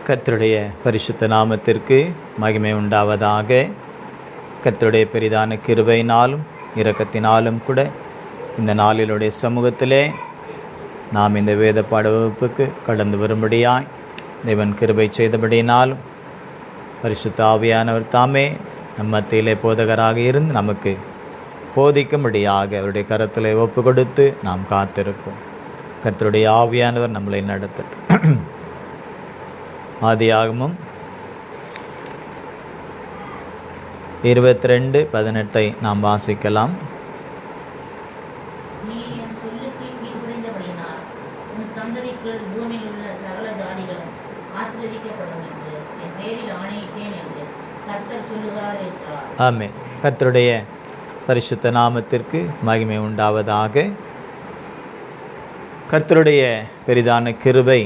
கர்த்தருடைய பரிசுத்த நாமத்திற்கு மகிமை உண்டாவதாக. கர்த்தருடைய பெரிதான கிருபையினாலும் இரக்கத்தினாலும் கூட இந்த நாளிலுடைய சமூகத்திலே நாம் இந்த வேத பாட வகுப்புக்கு கடந்து வரும்படியாய் தேவன் கிருபை செய்தபடியினாலும் பரிசுத்த ஆவியானவர் தாமே நம் மத்தியிலே போதகராக இருந்து நமக்கு போதிக்கும்படியாக அவருடைய கரத்தில் ஒப்பு கொடுத்து நாம் காத்திருப்போம். கர்த்தருடைய ஆவியானவர் நம்மளை நடத்தட்டும். ஆதியாகமம் 22:18 நாம் வாசிக்கலாம். ஆமென். கர்த்தருடைய பரிசுத்த நாமத்திற்கு மகிமை உண்டாவதாக. கர்த்தருடைய பெரிதான கிருபை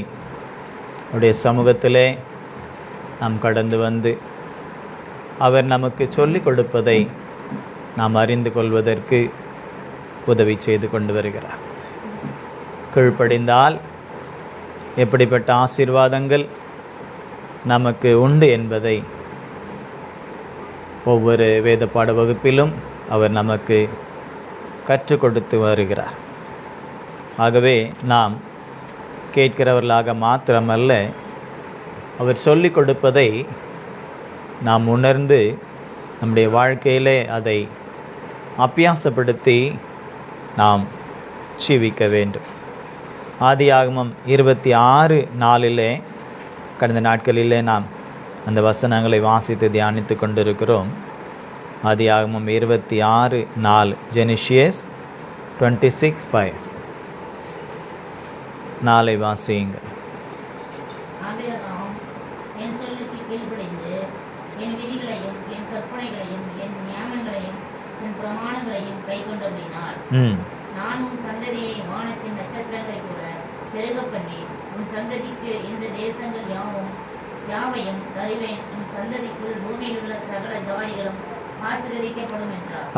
அவருடைய சமூகத்திலே நாம் கடந்து வந்து அவர் நமக்கு சொல்லிக் கொடுப்பதை நாம் அறிந்து கொள்வதற்கு உதவி செய்து கொண்டு வருகிறார். கீழ்ப்படிந்தால் எப்படிப்பட்ட ஆசீர்வாதங்கள் நமக்கு உண்டு என்பதை ஒவ்வொரு வேத பாட வகுப்பிலும் அவர் நமக்கு கற்றுக் கொடுத்து வருகிறார். ஆகவே நாம் கேட்கிறவர்களாக மாத்திரமல்ல, அவர் சொல்லிக் கொடுப்பதை நாம் உணர்ந்து நம்முடைய வாழ்க்கையிலே அதை அபியாசப்படுத்தி நாம் ஜீவிக்க வேண்டும். ஆதியாகமம் 26:4 கடந்த நாட்களிலே நாம் அந்த வசனங்களை வாசித்து தியானித்து கொண்டிருக்கிறோம். ஆதியாகமம் 26:4, ஜெனிசியஸ் 26:5. நாளை வாசியுங்கள்.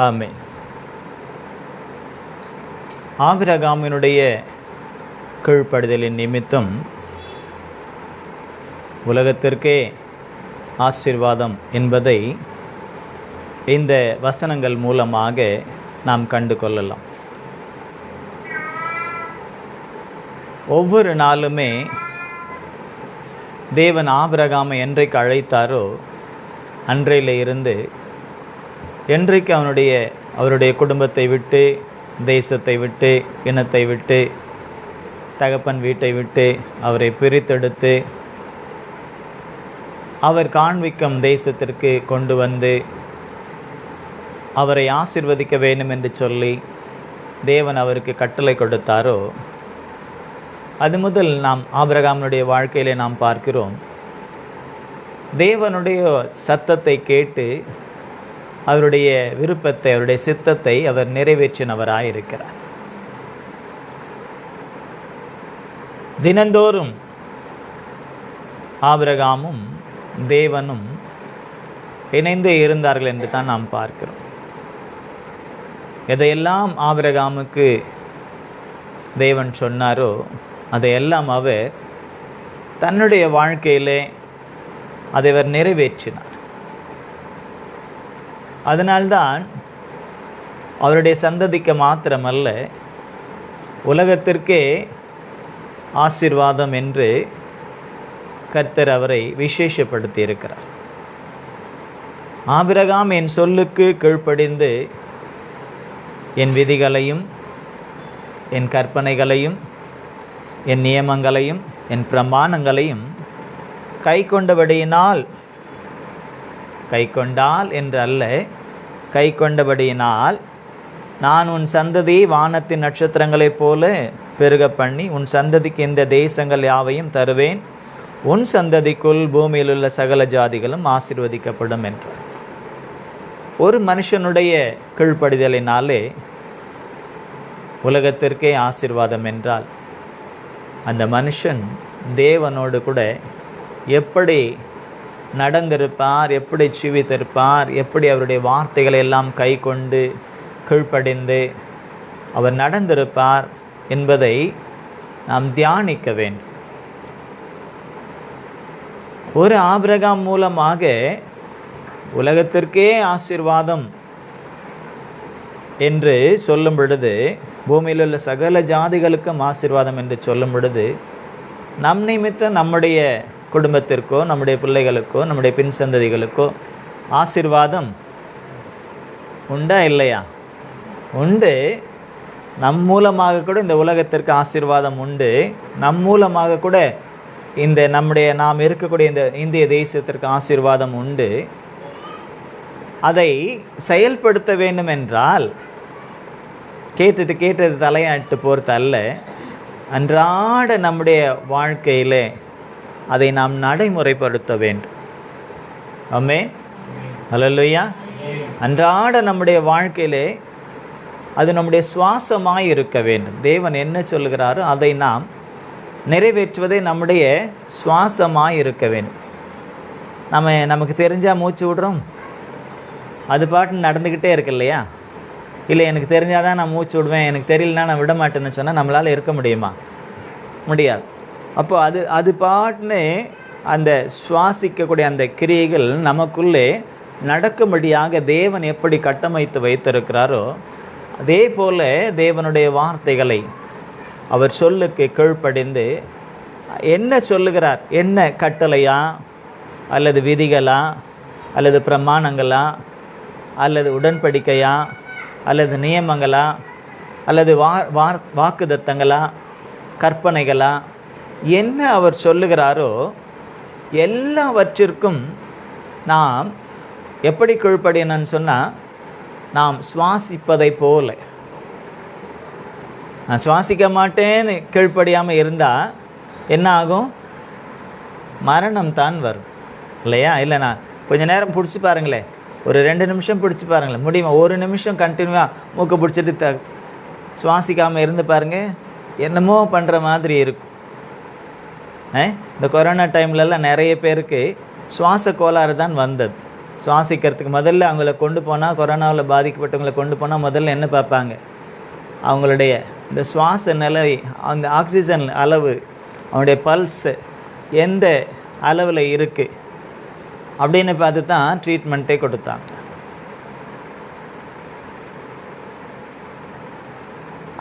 ஆமென். ஆபிரகாமினுடைய கீழ்ப்படுதலின் நிமித்தம் உலகத்திற்கே ஆசீர்வாதம் என்பதை இந்த வசனங்கள் மூலமாக நாம் கண்டு கொள்ளலாம். ஒவ்வொரு நாளுமே தேவன் ஆபிரகாமை என்றைக்கு அழைத்தாரோ அன்றையில இருந்து என்றைக்கு அவருடைய குடும்பத்தை விட்டு, தேசத்தை விட்டு, இனத்தை விட்டு, தகப்பன் வீட்டை விட்டு அவரை பிரித்தெடுத்து அவர் காண்பிக்கும் தேசத்திற்கு கொண்டு வந்து அவரை ஆசீர்வதிக்க வேண்டும் என்று சொல்லி தேவன் அவருக்கு கட்டளை கொடுத்தாரோ அது முதல் நாம் ஆபிரகாமுடைய வாழ்க்கையிலே நாம் பார்க்கிறோம். தேவனுடைய சத்தத்தை கேட்டு அவருடைய விருப்பத்தை, அவருடைய சித்தத்தை அவர் நிறைவேற்றினவராயிருக்கிறார். தினந்தோறும் ஆபிரகாமும் தேவனும் இணைந்தே இருந்தார்கள் என்று தான் நாம் பார்க்கிறோம். எதையெல்லாம் ஆபிரகாமுக்கு தேவன் சொன்னாரோ அதையெல்லாம் அவர் தன்னுடைய வாழ்க்கையிலே அதை அவர் நிறைவேற்றினார். அதனால்தான் அவருடைய சந்ததிக்கு மாத்திரமல்ல, உலகத்திற்கே ஆசீர்வாதம் என்று கர்த்தர் அவரை விசேஷப்படுத்தி இருக்கிறார். ஆபிரகாம் என் சொல்லுக்கு கீழ்ப்படிந்து என் விதிகளையும், என் கற்பனைகளையும், என் நியமங்களையும், என் பிரமாணங்களையும் கை கொண்டபடியினால், கை கொண்டால் என்று அல்ல, கை கொண்டபடியினால் நான் உன் சந்ததி வானத்தின் நட்சத்திரங்களைப் போல பெருக பண்ணி உன் சந்ததிக்கு இந்த தேசங்கள் யாவையும் தருவேன், உன் சந்ததிக்குள் பூமியில் உள்ள சகல ஜாதிகளும் ஆசீர்வதிக்கப்படும் என்றார். ஒரு மனுஷனுடைய கீழ்ப்படிதலினாலே உலகத்திற்கே ஆசீர்வாதம் என்றால் அந்த மனுஷன் தேவனோடு கூட எப்படி நடந்திருப்பார், எப்படி ஜீவித்திருப்பார், எப்படி அவருடைய வார்த்தைகளை எல்லாம் கை கொண்டு கீழ்ப்படிந்து அவர் நடந்திருப்பார் என்பதை நாம் தியானிக்க வேண்டும். ஒரு ஆபிரகாம் மூலமாக உலகத்திற்கே ஆசீர்வாதம் என்று சொல்லும் பொழுது, பூமியில் உள்ள சகல ஜாதிகளுக்கும் ஆசீர்வாதம் என்று சொல்லும் பொழுது, நம் நிமித்தம் நம்முடைய குடும்பத்திற்கோ, நம்முடைய பிள்ளைகளுக்கோ, நம்முடைய பின் சந்ததிகளுக்கோ ஆசீர்வாதம் உண்டா இல்லையா? உண்டு. நம் மூலமாக கூட இந்த உலகத்திற்கு ஆசீர்வாதம் உண்டு. நம் மூலமாக கூட இந்த நாம் இருக்கக்கூடிய இந்த இந்திய தேசத்திற்கு ஆசீர்வாதம் உண்டு. அதை செயல்படுத்த வேண்டும் என்றால் கேட்டது தலையாட்டு போகிறது அல்ல, அன்றாட நம்முடைய வாழ்க்கையில் அதை நாம் நடைமுறைப்படுத்த வேண்டும். ஆமென், ஹல்லேலூயா. அன்றாட நம்முடைய வாழ்க்கையிலே அது நம்முடைய சுவாசமாய் இருக்க வேண்டும். தேவன் என்ன சொல்கிறாரோ அதை நாம் நிறைவேற்றுவதே நம்முடைய சுவாசமாய் இருக்க வேண்டும். நமக்கு தெரிஞ்சால் மூச்சு விடுறோம், அது பாட்டு நடந்துக்கிட்டே இருக்கு இல்லையா? இல்லை எனக்கு தெரிஞ்சால் தான் நான் மூச்சு விடுவேன், எனக்கு தெரியலனா நான் விட மாட்டேன்னு சொன்னால் நம்மளால் இருக்க முடியுமா? முடியாது. அப்போது அது பாட்டுன்னு அந்த சுவாசிக்கக்கூடிய அந்த கிரியைகள் நமக்குள்ளே நடக்கும்படியாக தேவன் எப்படி கட்டமைத்து வைத்திருக்கிறாரோ, அதே போல் தேவனுடைய வார்த்தைகளை அவர் சொல்லுக்கு கீழ்ப்படிந்து என்ன சொல்லுகிறார், என்ன கட்டளையா அல்லது விதிகளா அல்லது பிரமாணங்களா அல்லது உடன்படிக்கையா அல்லது நியமங்களா அல்லது வாக்குதத்தங்களா கற்பனைகளா, என்ன அவர் சொல்லுகிறாரோ எல்லாவற்றிற்கும் நாம் எப்படி கீழ்ப்படியணும்னு சொன்னால், நாம் சுவாசிப்பதை போல. நான் சுவாசிக்க மாட்டேன்னு கீழ்ப்படியாமல் இருந்தால் என்ன ஆகும்? மரணம் தான் வரும் இல்லையா? இல்லை, நான் கொஞ்சம் நேரம் பிடிச்சி பாருங்களேன், ஒரு 2 நிமிஷம் பிடிச்சி பாருங்களேன், முடியுமா? 1 நிமிஷம் கண்டினியூவாக மூக்கை பிடிச்சிட்டு சுவாசிக்காமல் இருந்து பாருங்கள், என்னமோ பண்ணுற மாதிரி இருக்கும். இந்த கொரோனா டைம்லலாம் நிறைய பேருக்கு சுவாச கோளாறு தான் வந்தது. சுவாசிக்கிறதுக்கு முதல்ல அவங்கள கொண்டு போனால், கொரோனாவில் பாதிக்கப்பட்டவங்களை கொண்டு போனால் முதல்ல என்ன பார்ப்பாங்க? அவங்களுடைய இந்த சுவாச நிலை, அந்த ஆக்சிஜன் அளவு, அவனுடைய பல்ஸ் எந்த அளவில் இருக்குது அப்படின்னு பார்த்து தான் ட்ரீட்மெண்ட்டே கொடுத்தாங்க.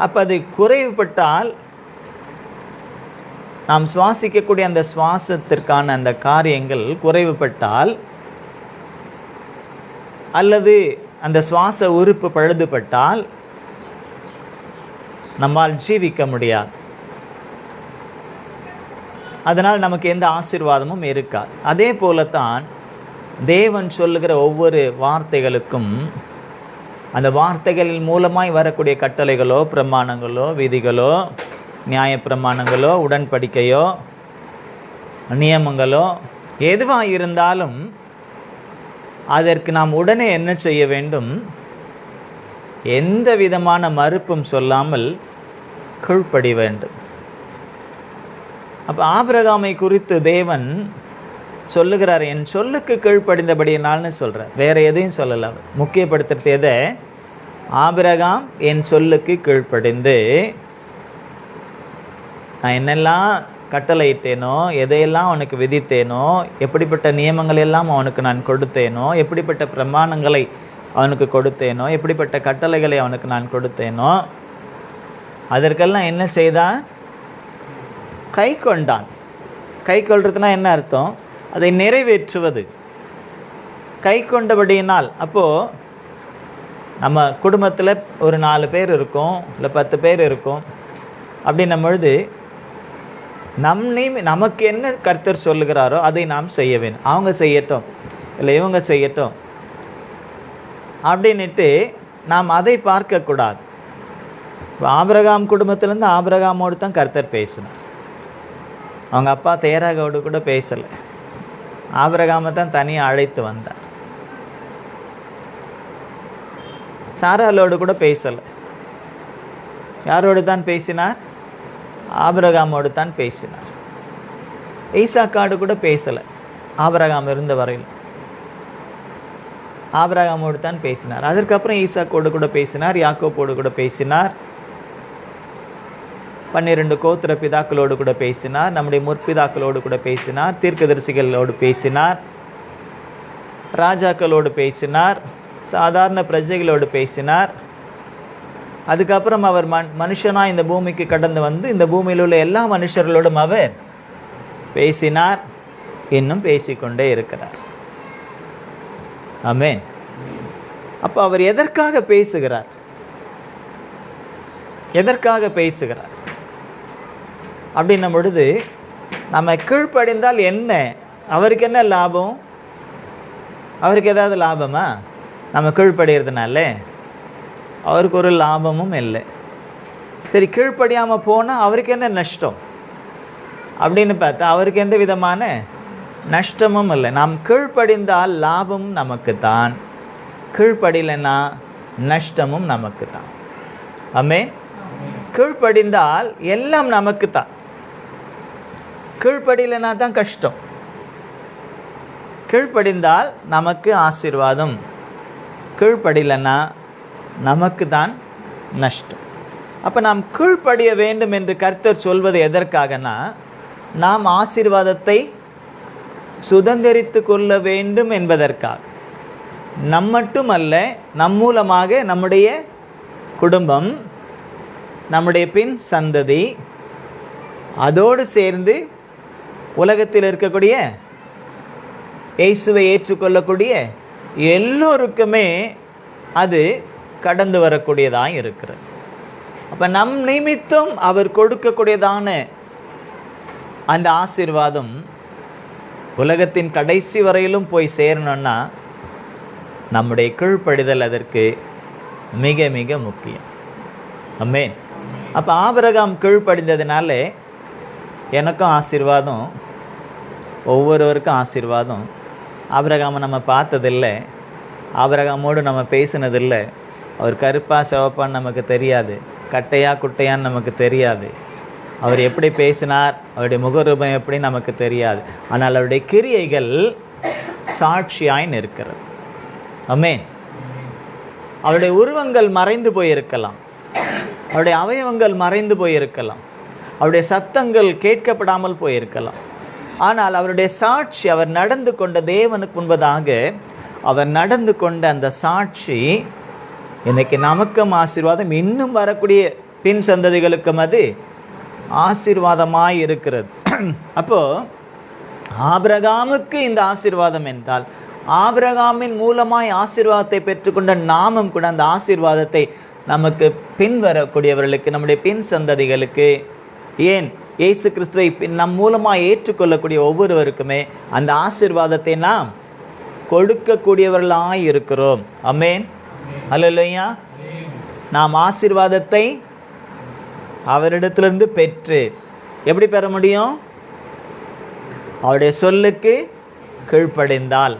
அப்போ அது குறைவுபட்டால், நாம் சுவாசிக்கக்கூடிய அந்த சுவாசத்திற்கான அந்த காரியங்கள் குறைவுபட்டால் அல்லது அந்த சுவாச உறுப்பு பழுதுபட்டால் நம்மால் ஜீவிக்க முடியாது. அதனால் நமக்கு எந்த ஆசீர்வாதமும் இருக்காது. அதே போலத்தான் தேவன் சொல்லுகிற ஒவ்வொரு வார்த்தைகளுக்கும், அந்த வார்த்தைகளின் மூலமாய் வரக்கூடிய கட்டளைகளோ பிரமாணங்களோ விதிகளோ நியாய பிரமாணங்களோ உடன்படிக்கையோ நியமங்களோ எதுவாக இருந்தாலும் அதற்கு நாம் உடனே என்ன செய்ய வேண்டும்? எந்த விதமான மறுப்பும் சொல்லாமல் கீழ்ப்படி வேண்டும். அப்போ ஆபிரகாமை குறித்து தேவன் சொல்லுகிறார், என் சொல்லுக்கு கீழ்ப்படிந்தபடியினால்னு சொல்கிறார். வேறு எதையும் சொல்லலை. அவர் முக்கியப்படுத்துறது எதை? ஆபிரகாம் என் சொல்லுக்கு கீழ்ப்படிந்து நான் என்னெல்லாம் கட்டளையிட்டேனோ, எதையெல்லாம் அவனுக்கு விதித்தேனோ, எப்படிப்பட்ட நியமங்கள் எல்லாம் அவனுக்கு நான் கொடுத்தேனோ, எப்படிப்பட்ட பிரமாணங்களை அவனுக்கு கொடுத்தேனோ, எப்படிப்பட்ட கட்டளைகளை அவனுக்கு நான் கொடுத்தேனோ, அதற்கெல்லாம் என்ன செய்தான்? கை கொண்டான். கை கொள்றதுனா என்ன அர்த்தம்? அதை நிறைவேற்றுவது. கை கொண்டபடியினால், அப்போது நம்ம குடும்பத்தில் ஒரு 4 பேர் இருக்கும், இல்லை 10 பேர் இருக்கும். அப்படின்னும் பொழுது நமக்கு என்ன கர்த்தர் சொல்லுகிறாரோ அதை நாம் செய்ய வேண்டும். அவங்க செய்யட்டும், இல்லை இவங்க செய்யட்டும் அப்படின்ட்டு நாம் அதை பார்க்கக்கூடாது. இப்போ ஆபிரகாம் குடும்பத்திலேருந்து ஆபிரகாமோடு தான் கர்த்தர் பேசினார். அவங்க அப்பா தேராகோடு கூட பேசலை. ஆபிரகாமை தான் தனியாக அழைத்து வந்தார். சாராளோடு கூட பேசலை. யாரோடு தான் பேசினார்? ஆபிரகாமோடு தான் பேசினார். ஈசாக்காடு கூட பேசலை. ஆபிரகாம் இருந்த வரையில் ஆபிரகாமோடு தான் பேசினார். அதற்கப்புறம் ஈசாக்கோடு கூட பேசினார், யாக்கோப்போடு கூட பேசினார். 12 கோத்திர பிதாக்களோடு கூட பேசினார், நம்முடைய முற்பிதாக்களோடு கூட பேசினார், தீர்க்கதரிசிகளோடு பேசினார், ராஜாக்களோடு பேசினார், சாதாரண பிரஜைகளோடு பேசினார். அதுக்கப்புறம் அவர் மனுஷனாக இந்த பூமிக்கு கடந்து வந்து இந்த பூமியில் உள்ள எல்லா மனுஷர்களோடும் அவர் பேசினார், இன்னும் பேசிக்கொண்டே இருக்கிறார். ஆமென். அப்போ அவர் எதற்காக பேசுகிறார்? எதற்காக பேசுகிறார் அப்படின்னும் பொழுது, நம்ம கீழ்ப்படிந்தால் என்ன, அவருக்கு என்ன லாபம்? அவருக்கு ஏதாவது லாபமா? நம்ம கீழ்ப்படுகிறதுனால அவருக்கு ஒரு லாபமும் இல்லை. சரி, கீழ்ப்படியாமல் போனால் அவருக்கு என்ன நஷ்டம் அப்படின்னு பார்த்தா அவருக்கு எந்த விதமான நஷ்டமும் இல்லை. நாம் கீழ்ப்படிந்தால் லாபம் நமக்கு தான், கீழ்ப்படியலைன்னா நஷ்டமும் நமக்கு தான். ஆமென். கீழ்ப்படிந்தால் எல்லாம் நமக்கு தான், கீழ்ப்படியலைன்னா தான் கஷ்டம். கீழ்ப்படிந்தால் நமக்கு ஆசீர்வாதம், கீழ்ப்படியலைன்னா நமக்கு தான் நஷ்டம். அப்போ நாம் கீழ்ப்படிய வேண்டும் என்று கர்த்தர் சொல்வது எதற்காகனா, நாம் ஆசீர்வாதத்தை சுதந்திரித்து கொள்ள வேண்டும் என்பதற்காக. நம் மட்டுமல்ல, நம் மூலமாக நம்முடைய குடும்பம், நம்முடைய பின் சந்ததி, அதோடு சேர்ந்து உலகத்தில் இருக்கக்கூடிய இயேசுவை ஏற்றுக்கொள்ளக்கூடிய எல்லோருக்குமே அது கடந்து வரக்கூடியதாக இருக்கிறது. அப்போ நம் நிமித்தம் அவர் கொடுக்கக்கூடியதான அந்த ஆசீர்வாதம் உலகத்தின் கடைசி வரையிலும் போய் சேரணும்னா நம்முடைய கீழ்ப்படிதல் அதற்கு மிக மிக முக்கியம். ஆமென். அப்போ ஆபிரகாம் கீழ்ப்படிந்ததுனால எனக்கும் ஆசீர்வாதம், ஒவ்வொருவருக்கும் ஆசீர்வாதம். ஆபிரகாமை நம்ம பார்த்ததில்லை, ஆபிரகாமோடு நம்ம பேசினதில்லை. அவர் கருப்பா சிவப்பான்னு நமக்கு தெரியாது, கட்டையா குட்டையான்னு நமக்கு தெரியாது, அவர் எப்படி பேசினார், அவருடைய முகரூபம் எப்படி நமக்கு தெரியாது. ஆனால் அவருடைய கிரியைகள் சாட்சியாய் நிற்கிறது. ஆமென். அவருடைய உருவங்கள் மறைந்து போயிருக்கலாம், அவருடைய அவயவங்கள் மறைந்து போயிருக்கலாம், அவருடைய சத்தங்கள் கேட்கப்படாமல் போயிருக்கலாம். ஆனால் அவருடைய சாட்சி, அவர் நடந்து கொண்ட தேவனுக்கு முன்பதாக அவர் நடந்து கொண்ட அந்த சாட்சி இன்னைக்கு நமக்கும் ஆசீர்வாதம், இன்னும் வரக்கூடிய பின் சந்ததிகளுக்கும் அது ஆசீர்வாதமாய் இருக்கிறது. அப்போது ஆபிரகாமுக்கு இந்த ஆசீர்வாதம் என்றால், ஆபிரகாமின் மூலமாய் ஆசீர்வாதத்தை பெற்றுக்கொண்ட நாமும் கூட அந்த ஆசீர்வாதத்தை நமக்கு பின் வரக்கூடியவர்களுக்கு, நம்முடைய பின் சந்ததிகளுக்கு, ஏன் இயேசு கிறிஸ்துவை நம் மூலமாக ஏற்றுக்கொள்ளக்கூடிய ஒவ்வொருவருக்குமே அந்த ஆசீர்வாதத்தை நாம் கொடுக்கக்கூடியவர்களாய் இருக்கிறோம். ஆமென். அல்லேலூயா. நாம் ஆசீர்வாதத்தை அவரிடத்திலிருந்து பெற்று எப்படி பெற முடியும்? அவருடைய சொல்லுக்கு கீழ்ப்படிந்தால்.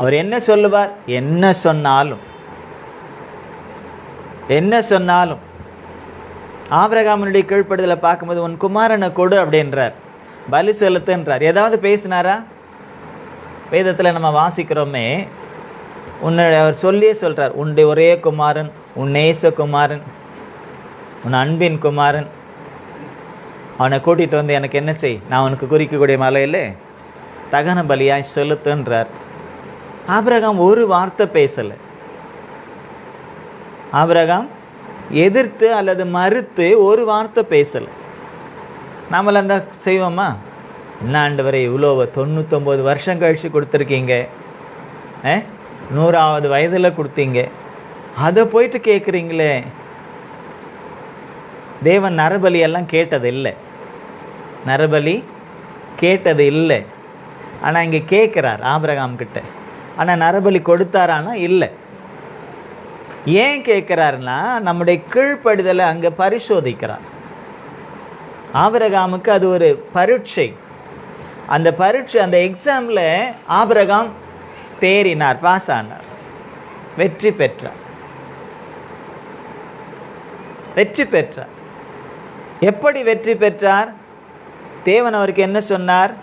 அவர் என்ன சொல்லுவார்? என்ன சொன்னாலும், என்ன சொன்னாலும். ஆபிரகாமினுடைய கீழ்ப்படுதலை பார்க்கும்போது, உன் குமாரனை கொடு அப்படின்றார், பலி செலுத்துன்றார். ஏதாவது பேசினாரா? வேதத்தில் நம்ம வாசிக்கிறோமே, உன்னுடைய அவர் சொல்லியே சொல்கிறார், உன்னுடைய ஒரே குமாரன், உன் நேச குமாரன், உன் அன்பின் குமாரன், அவனை கூட்டிகிட்டு வந்து எனக்கு என்ன செய், நான் உனக்கு குறிக்கக்கூடிய மலையில் தகன பலியாய் செலுத்துன்றார். ஆபிரகாம் ஒரு வார்த்தை பேசலை. ஆபிரகாம் எதிர்த்து அல்லது மறுத்து ஒரு வார்த்தை பேசலை. நம்மள அந்த செய்வோமா? என்ன ஆண்டவரே, இவ்வளோ 99 வருஷம் கழித்து கொடுத்துருக்கீங்க, 100வது வயதில் கொடுத்தீங்க, அதை போயிட்டு கேட்குறீங்களே. தேவன் நரபலியெல்லாம் கேட்டது இல்லை, நரபலி கேட்டது இல்லை. ஆனால் இங்கே கேட்குறார் ஆபிரகாம் கிட்ட. ஆனால் நரபலி கொடுத்தாரானா? இல்லை. ஏன் கேட்குறாருன்னா, நம்முடைய கீழ்ப்படுதலை அங்கே பரிசோதிக்கிறார். ஆபிரகாமுக்கு அது ஒரு பரீட்சை. அந்த பரீட்சை, அந்த எக்ஸாமில் ஆபிரகாம் தேறினார், பாஸ் ஆனார், வெற்றி பெற்றார். வெற்றி பெற்றார். எப்படி வெற்றி பெற்றார்? தேவன் அவருக்கு என்ன சொன்னார்?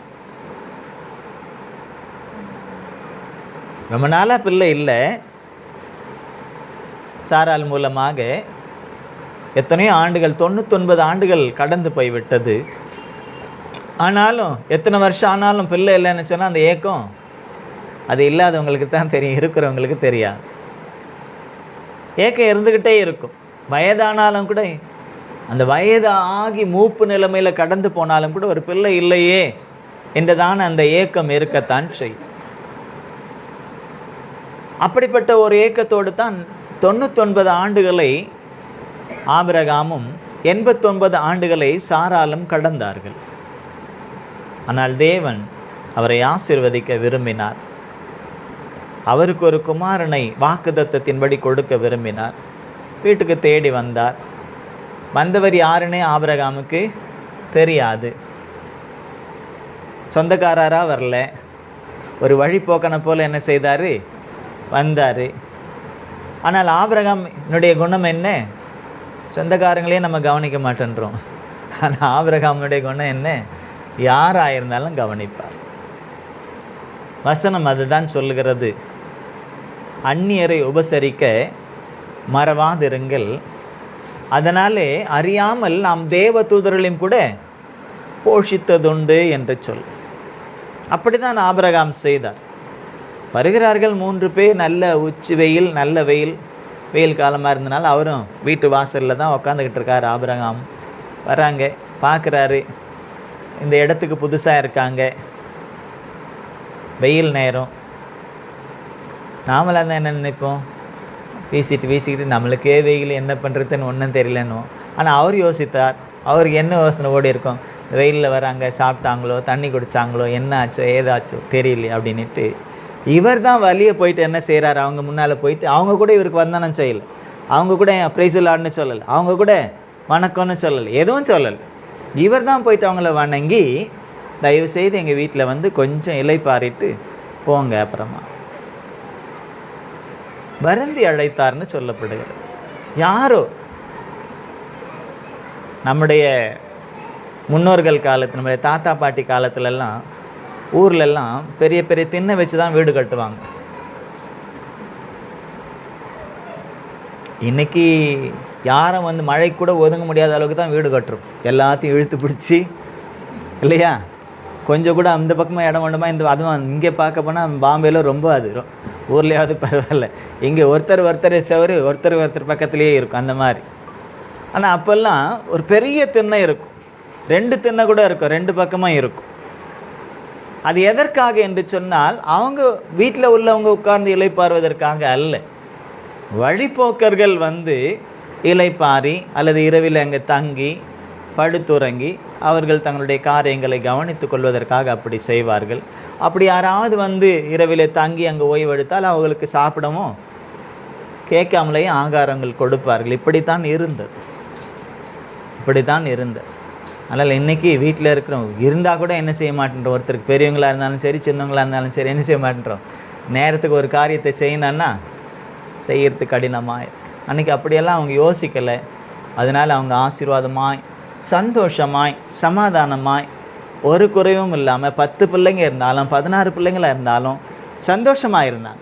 ரொம்ப நாளாக பிள்ளை இல்லை, சாராள் மூலமாக எத்தனையோ ஆண்டுகள், 99 ஆண்டுகள் கடந்து போய்விட்டது. ஆனாலும் எத்தனை வருஷம் ஆனாலும் பிள்ளை இல்லைன்னு சொன்னால் அந்த ஏக்கம் அது இல்லாதவங்களுக்கு தான் தெரியும், இருக்கிறவங்களுக்கு தெரியாது. ஏக்கம் இருந்துக்கிட்டே இருக்கும். வயதானாலும் கூட, அந்த வயது ஆகி மூப்பு நிலைமையில் கடந்து போனாலும் கூட ஒரு பிள்ளை இல்லையே என்றுதான் அந்த ஏக்கம் இருக்கத்தான் செய்யும். அப்படிப்பட்ட ஒரு ஏக்கத்தோடு தான் 99 ஆண்டுகளை ஆபிரகாமும் 89 ஆண்டுகளை சாராலும் கடந்தார்கள். ஆனால் தேவன் அவரை ஆசீர்வதிக்க விரும்பினார். அவருக்கு ஒரு குமாரனை வாக்குத்தத்தத்தின்படி கொடுக்க விரும்பினார். வீட்டுக்கு தேடி வந்தார். வந்தவர் யாருன்னே ஆபிரகாமுக்கு தெரியாது. சொந்தக்காரராக வரல, ஒரு வழிபோக்கனை போல் என்ன செய்தார், வந்தார். ஆனால் ஆபிரகாமினுடைய குணம் என்ன? சொந்தக்காரங்களே நம்ம கவனிக்க மாட்டேன்றோம். ஆனால் ஆபிரகாமுடைய குணம் என்ன? யாராக இருந்தாலும் கவனிப்பார். வசனம் அதுதான் சொல்லுகிறது. அந்நியரை உபசரிக்க மறவாதிருங்கள், அதனாலே அறியாமல் நாம் தேவ தூதர்களையும் கூட போஷித்ததுண்டு என்று சொல். அப்படிதான் ஆபிரகாம் செய்தார். வருகிறார்கள் 3 பேர், நல்ல உச்சி வெயில், நல்ல வெயில் காலமாக இருந்தனால அவரும் வீட்டு வாசலில் தான் உக்காந்துக்கிட்டு இருக்கார். ஆபிரகாம் வராங்க, பார்க்குறாரு, இந்த இடத்துக்கு புதுசாக இருக்காங்க, வெயில் நேரம். நாமளாக தான் என்ன நினைப்போம், வீசிக்கிட்டு நம்மளுக்கே வெயில் என்ன பண்ணுறதுன்னு ஒன்றும் தெரியலன்னு. ஆனால் அவர் யோசித்தார். அவருக்கு என்ன யோசனை ஓடி இருக்கும், வெயிலில் வராங்க, சாப்பிட்டாங்களோ தண்ணி குடித்தாங்களோ என்ன ஆச்சோ ஏதாச்சோ தெரியல அப்படின்ட்டு இவர் தான் வழியை போயிட்டு என்ன செய்கிறார், அவங்க முன்னால் போயிட்டு அவங்க கூட இவருக்கு வந்தானு செய்யலை, அவங்க கூட பிரைஸ்லான்னு சொல்லலை, அவங்க கூட வணக்கம்னு சொல்லலை, எதுவும் சொல்லலை. இவர் தான் போயிட்டு அவங்கள வணங்கி, தயவு செய்து எங்கள் வீட்டில் வந்து கொஞ்சம் இலை பாரிட்டு போங்க, அப்புறமா வருந்தி அழைத்தார்னு சொல்லப்படுகிறது. யாரோ நம்முடைய முன்னோர்கள் காலத்து, நம்முடைய தாத்தா பாட்டி காலத்துலலாம் ஊர்லெல்லாம் பெரிய பெரிய திண்ணை வச்சு தான் வீடு கட்டுவாங்க. இன்றைக்கி யாரும் வந்து மழை கூட ஒதுங்க முடியாத அளவுக்கு தான் வீடு கட்டுறோம். எல்லாத்தையும் இழுத்து பிடிச்சி இல்லையா, கொஞ்சம் கூட அந்த பக்கமாக இடம் வேண்டுமா, இந்த அதுவும் இங்கே பார்க்க போனால் பாம்பேயில் ரொம்ப அது ஊர்லேயாவது பரவாயில்ல, இங்கே ஒருத்தர் செவரு ஒருத்தர் பக்கத்துலேயே இருக்கும் அந்த மாதிரி. ஆனால் அப்போல்லாம் ஒரு பெரிய திண்ணை இருக்கும், 2 திண்ணை கூட இருக்கும், 2 பக்கமாக இருக்கும். அது எதற்காக என்று சொன்னால் அவங்க வீட்டில் உள்ளவங்க உட்கார்ந்து இலைப்பாறுவதற்காக அல்ல. வழிபோக்கர்கள் வந்து இலைப்பாரி அல்லது இரவில் அங்கே தங்கி படுத்துறங்கி அவர்கள் தங்களுடைய காரியங்களை கவனித்து கொள்வதற்காக அப்படி செய்வார்கள். அப்படி யாராவது வந்து இரவிலே தங்கி அங்கே ஓய்வெடுத்தால் அவர்களுக்கு சாப்பிடவும் கேட்காமலேயே ஆகாரங்கள் கொடுப்பார்கள். இப்படித்தான் இருந்தது. அதனால் இன்றைக்கி வீட்டில் இருக்கிறோம் இருந்தால் கூட என்ன செய்ய மாட்டேன்றோம், ஒருத்தருக்கு பெரியவங்களாக இருந்தாலும் சரி சின்னவங்களாக இருந்தாலும் சரி என்ன செய்ய மாட்டேன்றோம், நேரத்துக்கு ஒரு காரியத்தை செய்யணுன்னா செய்யறதுக்கு கடினமாக. அன்றைக்கி அப்படியெல்லாம் அவங்க யோசிக்கலை. அதனால் அவங்க ஆசீர்வாதமாய் சந்தோஷமாய் சமாதானமாய் ஒரு குறைவும் இல்லாமல் 10 பிள்ளைங்க இருந்தாலும் 16 பிள்ளைங்களாக இருந்தாலும் சந்தோஷமாக இருந்தாங்க,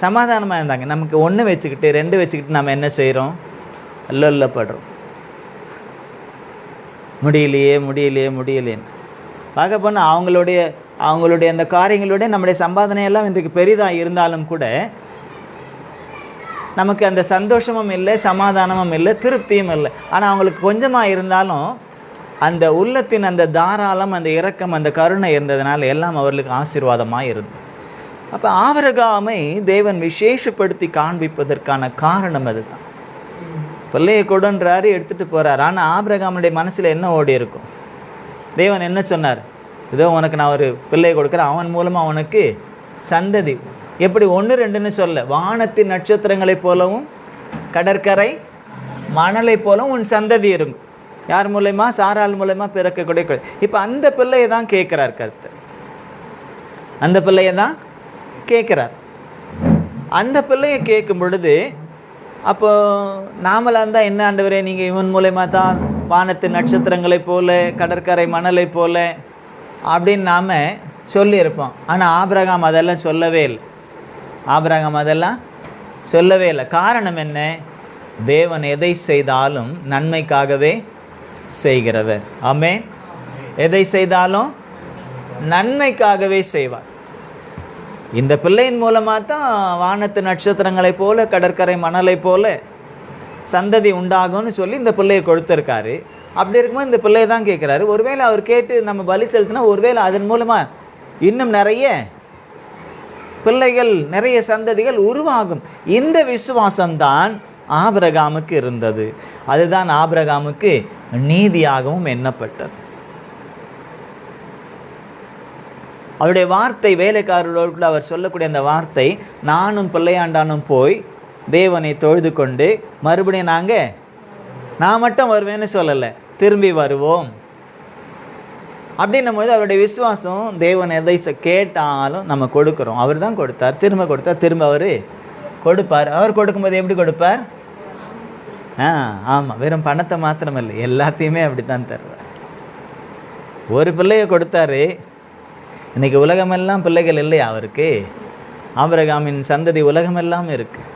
சமாதானமாக இருந்தாங்க. நமக்கு 1 வச்சுக்கிட்டு 2 வச்சுக்கிட்டு நம்ம என்ன செய்கிறோம், அல்லப்படுறோம், முடியலையேன்னு பார்க்க போனால் அவங்களுடைய அந்த காரியங்களுடைய நம்முடைய சம்பாதனையெல்லாம் இன்றைக்கு பெரிதாக இருந்தாலும் கூட நமக்கு அந்த சந்தோஷமும் இல்லை, சமாதானமும் இல்லை, திருப்தியும் இல்லை. ஆனால் அவங்களுக்கு கொஞ்சமாக இருந்தாலும் அந்த உள்ளத்தின் அந்த தாராளம், அந்த இரக்கம், அந்த கருணை இருந்ததுனால எல்லாம் அவர்களுக்கு ஆசீர்வாதமாக இருந்தது. அப்போ ஆபிரகாமை தேவன் விசேஷப்படுத்தி காண்பிப்பதற்கான காரணம் அதுதான். பிள்ளையை கொடுன்றாரு, எடுத்துகிட்டு போகிறார். ஆனால் ஆபிரகாமுடைய மனசில் என்ன ஓடி இருக்கும், தேவன் என்ன சொன்னார், இதோ உனக்கு நான் ஒரு பிள்ளையை கொடுக்குறேன், அவன் மூலமாக அவனுக்கு சந்ததி. எப்படி 1 2ன்னு சொல்ல, வானத்தின் நட்சத்திரங்களைப் போலவும் கடற்கரை மணலை போலவும் உன் சந்ததி இருக்கும். யார் மூலமா? சாராள் மூலமா பிறக்கக்கூடிய. இப்போ அந்த பிள்ளையை தான் கேட்குறார் கர்த்தர், அந்த பிள்ளையை தான் கேட்குறார். அந்த பிள்ளையை கேட்கும் பொழுது அப்போ நாமளாக இருந்தால் என்ன ஆண்டவரே, நீங்கள் இவன் மூலயமா தான் வானத்தின் நட்சத்திரங்களைப் போல கடற்கரை மணலை போல அப்படின்னு நாம் சொல்லியிருப்போம். ஆனால் ஆபிரகாம் அதெல்லாம் சொல்லவே இல்லை. காரணம் என்ன? தேவன் எதை செய்தாலும் நன்மைக்காகவே செய்கிறவர். ஆமென். எதை செய்தாலும் நன்மைக்காகவே செய்வார். இந்த பிள்ளையின் மூலமாக தான் வானத்து நட்சத்திரங்களைப் போல கடற்கரை மணலை போல சந்ததி உண்டாகும்னு சொல்லி இந்த பிள்ளையை கொடுத்துருக்காரு. அப்படி இருக்கும்போது இந்த பிள்ளையை தான் கேட்குறாரு. ஒருவேளை அவர் கேட்டு நம்ம பலி செலுத்தினா ஒருவேளை அதன் மூலமாக இன்னும் நிறைய பிள்ளைகள், நிறைய சந்ததிகள் உருவாகும். இந்த விசுவாசம்தான் ஆபிரகாமுக்கு இருந்தது. அதுதான் ஆபிரகாமுக்கு நீதியாகவும் எண்ணப்பட்டது. அவருடைய வார்த்தை, வேலைக்காரர்களோடு அவர் சொல்லக்கூடிய அந்த வார்த்தை, நானும் பிள்ளையாண்டானும் போய் தேவனை தொழுது கொண்டு மறுபடியும் நான் மட்டும் வருவேன்னு சொல்லலை, திரும்பி வருவோம் அப்படின்னும் போது அவருடைய விசுவாசம், தேவன் எதை கேட்டாலும் நம்ம கொடுக்குறோம். அவர் தான் கொடுத்தார், திரும்ப கொடுத்தார், திரும்ப அவர் கொடுப்பார். அவர் கொடுக்கும்போது எப்படி கொடுப்பார்? ஆமாம், வெறும் பணத்தை மாத்திரம் இல்லை, எல்லாத்தையுமே அப்படி தான் தருவார். ஒரு பிள்ளையை கொடுத்தாரு. இன்றைக்கி உலகமெல்லாம் பிள்ளைகள் இல்லையா அவருக்கு? ஆபிரகாமின் சந்ததி உலகமெல்லாம் இருக்குது.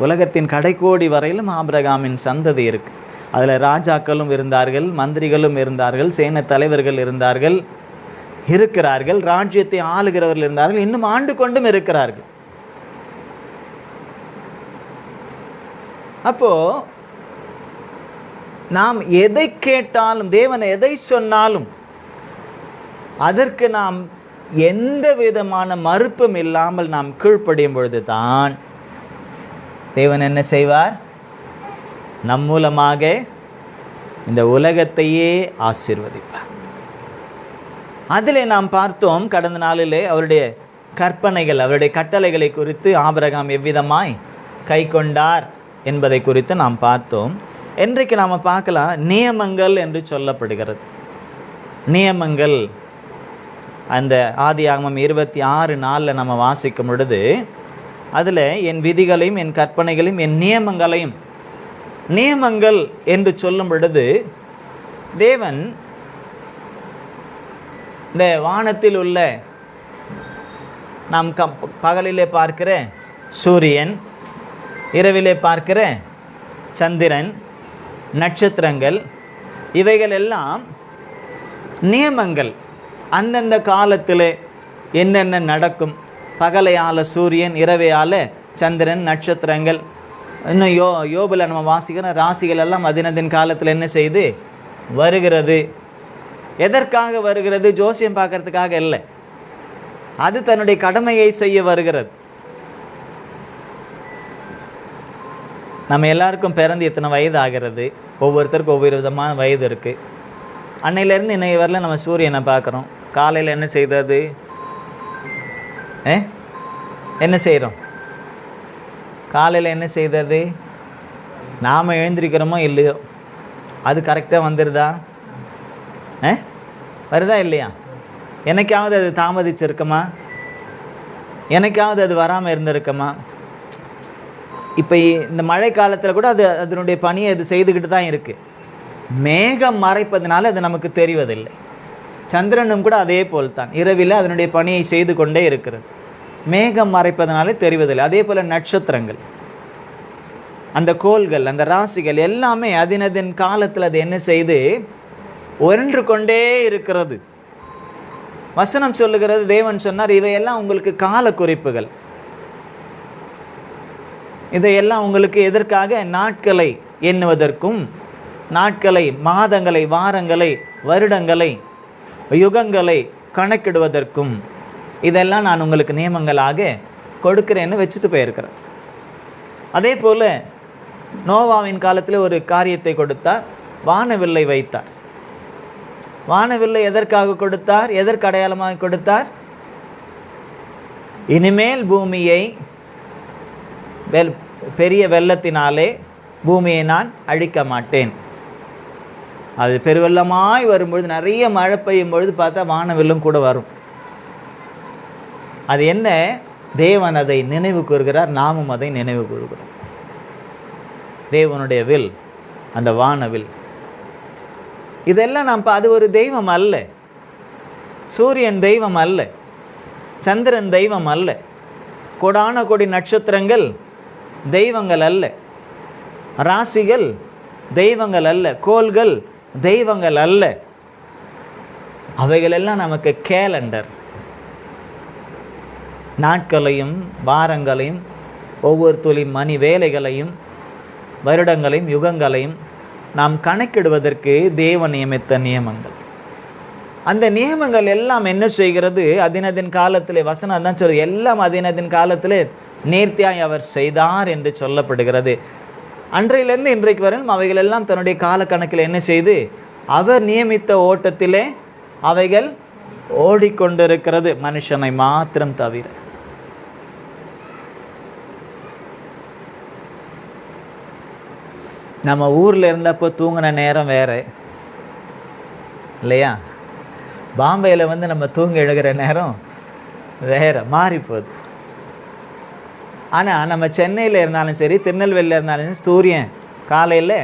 உலகத்தின் கடைக்கோடி வரையிலும் ஆபிரகாமின் சந்ததி இருக்குது. அதில் ராஜாக்களும் இருந்தார்கள், மந்திரிகளும் இருந்தார்கள், சேனை தலைவர்கள் இருந்தார்கள், இருக்கிறார்கள், ராஜ்யத்தை ஆளுகிறவர்கள் இருந்தார்கள், இன்னும் ஆண்டு கொண்டும் இருக்கிறார்கள். அப்போது நாம் எதை கேட்டாலும், தேவன் எதை சொன்னாலும் அதற்கு நாம் எந்த விதமான மறுப்பும் இல்லாமல் நாம் கீழ்ப்படியும் பொழுது தான் தேவன் என்ன செய்வார்? நம் மூலமாக இந்த உலகத்தையே ஆசீர்வதிப்பார். அதில் நாம் பார்த்தோம் கடந்த நாளிலே அவருடைய கற்பனைகள், அவருடைய கட்டளைகளை குறித்து ஆபிரகாம் எவ்விதமாய் கை கொண்டார் என்பதை குறித்து நாம் பார்த்தோம். இன்றைக்கு நாம் பார்க்கலாம், நியமங்கள் என்று சொல்லப்படுகிறது. நியமங்கள், அந்த ஆதியாகமம் 26:4 நம்ம வாசிக்கும் பொழுது அதில் என் விதிகளையும் என் கற்பனைகளையும் என் நியமங்களையும், நியமங்கள் என்று சொல்லும் பொழுது தேவன் இந்த வானத்தில் உள்ள நாம் பகலிலே பார்க்கிற சூரியன், இரவிலே பார்க்கிற சந்திரன், நட்சத்திரங்கள், இவைகள் எல்லாம் நியமங்கள். அந்தந்த காலத்தில் என்னென்ன நடக்கும், பகலையால் சூரியன், இரவையால் சந்திரன், நட்சத்திரங்கள், இன்னும் யோபில் நம்ம வாசிக்கிற ராசிகள் எல்லாம் அதினதின் காலத்தில் என்ன செய்து வருகிறது. எதற்காக வருகிறது? ஜோசியம் பார்க்கறதுக்காக இல்லை, அது தன்னுடைய கடமையை செய்ய வருகிறது. நம்ம எல்லாருக்கும் பிறந்து எத்தனை வயது ஆகிறது? ஒவ்வொருத்தருக்கும் ஒவ்வொரு விதமான வயது இருக்குது. அன்னையிலேருந்து இன்னைக்கு வரல நம்ம சூரியனை பார்க்குறோம். காலையில் என்ன செய்தது? என்ன செய்கிறோம்? காலையில் என்ன செய்தது? நாம் எழுந்திருக்கிறோமோ இல்லையோ, அது கரெக்டாக வந்துடுதா? வருதா இல்லையா? என்னைக்காவது அது தாமதிச்சிருக்குமா? என்னைக்காவது அது வராமல் இருந்திருக்குமா? இப்போ இந்த மழை காலத்தில் கூட அது அதனுடைய பணியை அது செய்துக்கிட்டு தான் இருக்குது. மேகம் மறைப்பதனால அது நமக்கு தெரிவதில்லை. சந்திரனும் கூட அதே போல்தான், இரவில் அதனுடைய பணியை செய்து கொண்டே இருக்கிறது. மேகம் மறைப்பதனாலே தெரிவதில்லை. அதே போல் நட்சத்திரங்கள், அந்த கோள்கள், அந்த ராசிகள் எல்லாமே அதினதின் காலத்தில் அது என்ன செய்து ஒன்று கொண்டே இருக்கிறது. வசனம் சொல்லுகிறது, தேவன் சொன்னார், இவையெல்லாம் உங்களுக்கு கால குறிப்புகள், இதையெல்லாம் உங்களுக்கு எதற்காக? நாட்களை எண்ணுவதற்கும், நாட்களை, மாதங்களை, வாரங்களை, வருடங்களை, யுகங்களை கணக்கிடுவதற்கும் இதெல்லாம் நான் உங்களுக்கு நியமங்களாக கொடுக்கிறேன்னு வச்சுட்டு போயிருக்கிறேன். அதே போல் நோவாவின் காலத்தில் ஒரு காரியத்தை கொடுத்தார், வானவில்லை வைத்தார். வானவில்லை எதற்காக கொடுத்தார்? எதற்கு அடையாளமாக கொடுத்தார்? இனிமேல் பூமியை பெரிய வெள்ளத்தினாலே பூமியை நான் அழிக்க மாட்டேன். அது பெருவெள்ளமாய் வரும்பொழுது, நிறைய மழை பெய்யும் பொழுது பார்த்தா வானவில்லும் கூட வரும். அது என்ன? தேவன் அதை நினைவு கூறுகிறார், நாமும் அதை நினைவு கூறுகிறோம். தேவனுடைய வில், அந்த வானவில். இதெல்லாம் நாம் அது ஒரு தெய்வம் அல்ல. சூரியன் தெய்வம் அல்ல, சந்திரன் தெய்வம் அல்ல, கோடான கோடி நட்சத்திரங்கள் தெய்வங்கள் அல்ல. ராசிகள் தெய்வங்கள் அல்ல, கோள்கள் தெய்வங்கள் அல்ல. அவைகளெல்லாம் நமக்கு கேலண்டர். நாட்களையும் வாரங்களையும் ஒவ்வொரு துளி மணி வேலைகளையும் வருடங்களையும் யுகங்களையும் நாம் கணக்கிடுவதற்கு தேவன் நியமித்த நியமங்கள். அந்த நியமங்கள் எல்லாம் என்ன செய்கிறது? அதினதின் காலத்தில், வசனம் தான் சொல்லுது, எல்லாம் அதினதின் காலத்தில் நேர்த்தியாய் அவர் செய்தார் என்று சொல்லப்படுகிறது. அன்றையிலிருந்து இன்றைக்கு வரையும் அவைகள் எல்லாம் தன்னுடைய காலக்கணக்கில் என்ன செய்து அவர் நியமித்த ஓட்டத்திலே அவைகள் ஓடிக்கொண்டிருக்கிறது, மனுஷனை மாத்திரம் தவிர. நம்ம ஊரில் இருந்தப்போ தூங்கின நேரம் வேறு இல்லையா? பாம்பேயில் நம்ம தூங்கி எழுகிற நேரம் வேறு மாறி போகுது. ஆனால் நம்ம சென்னையில் இருந்தாலும் சரி, திருநெல்வேலியில் இருந்தாலும் சரி, சூரியன் காலையில்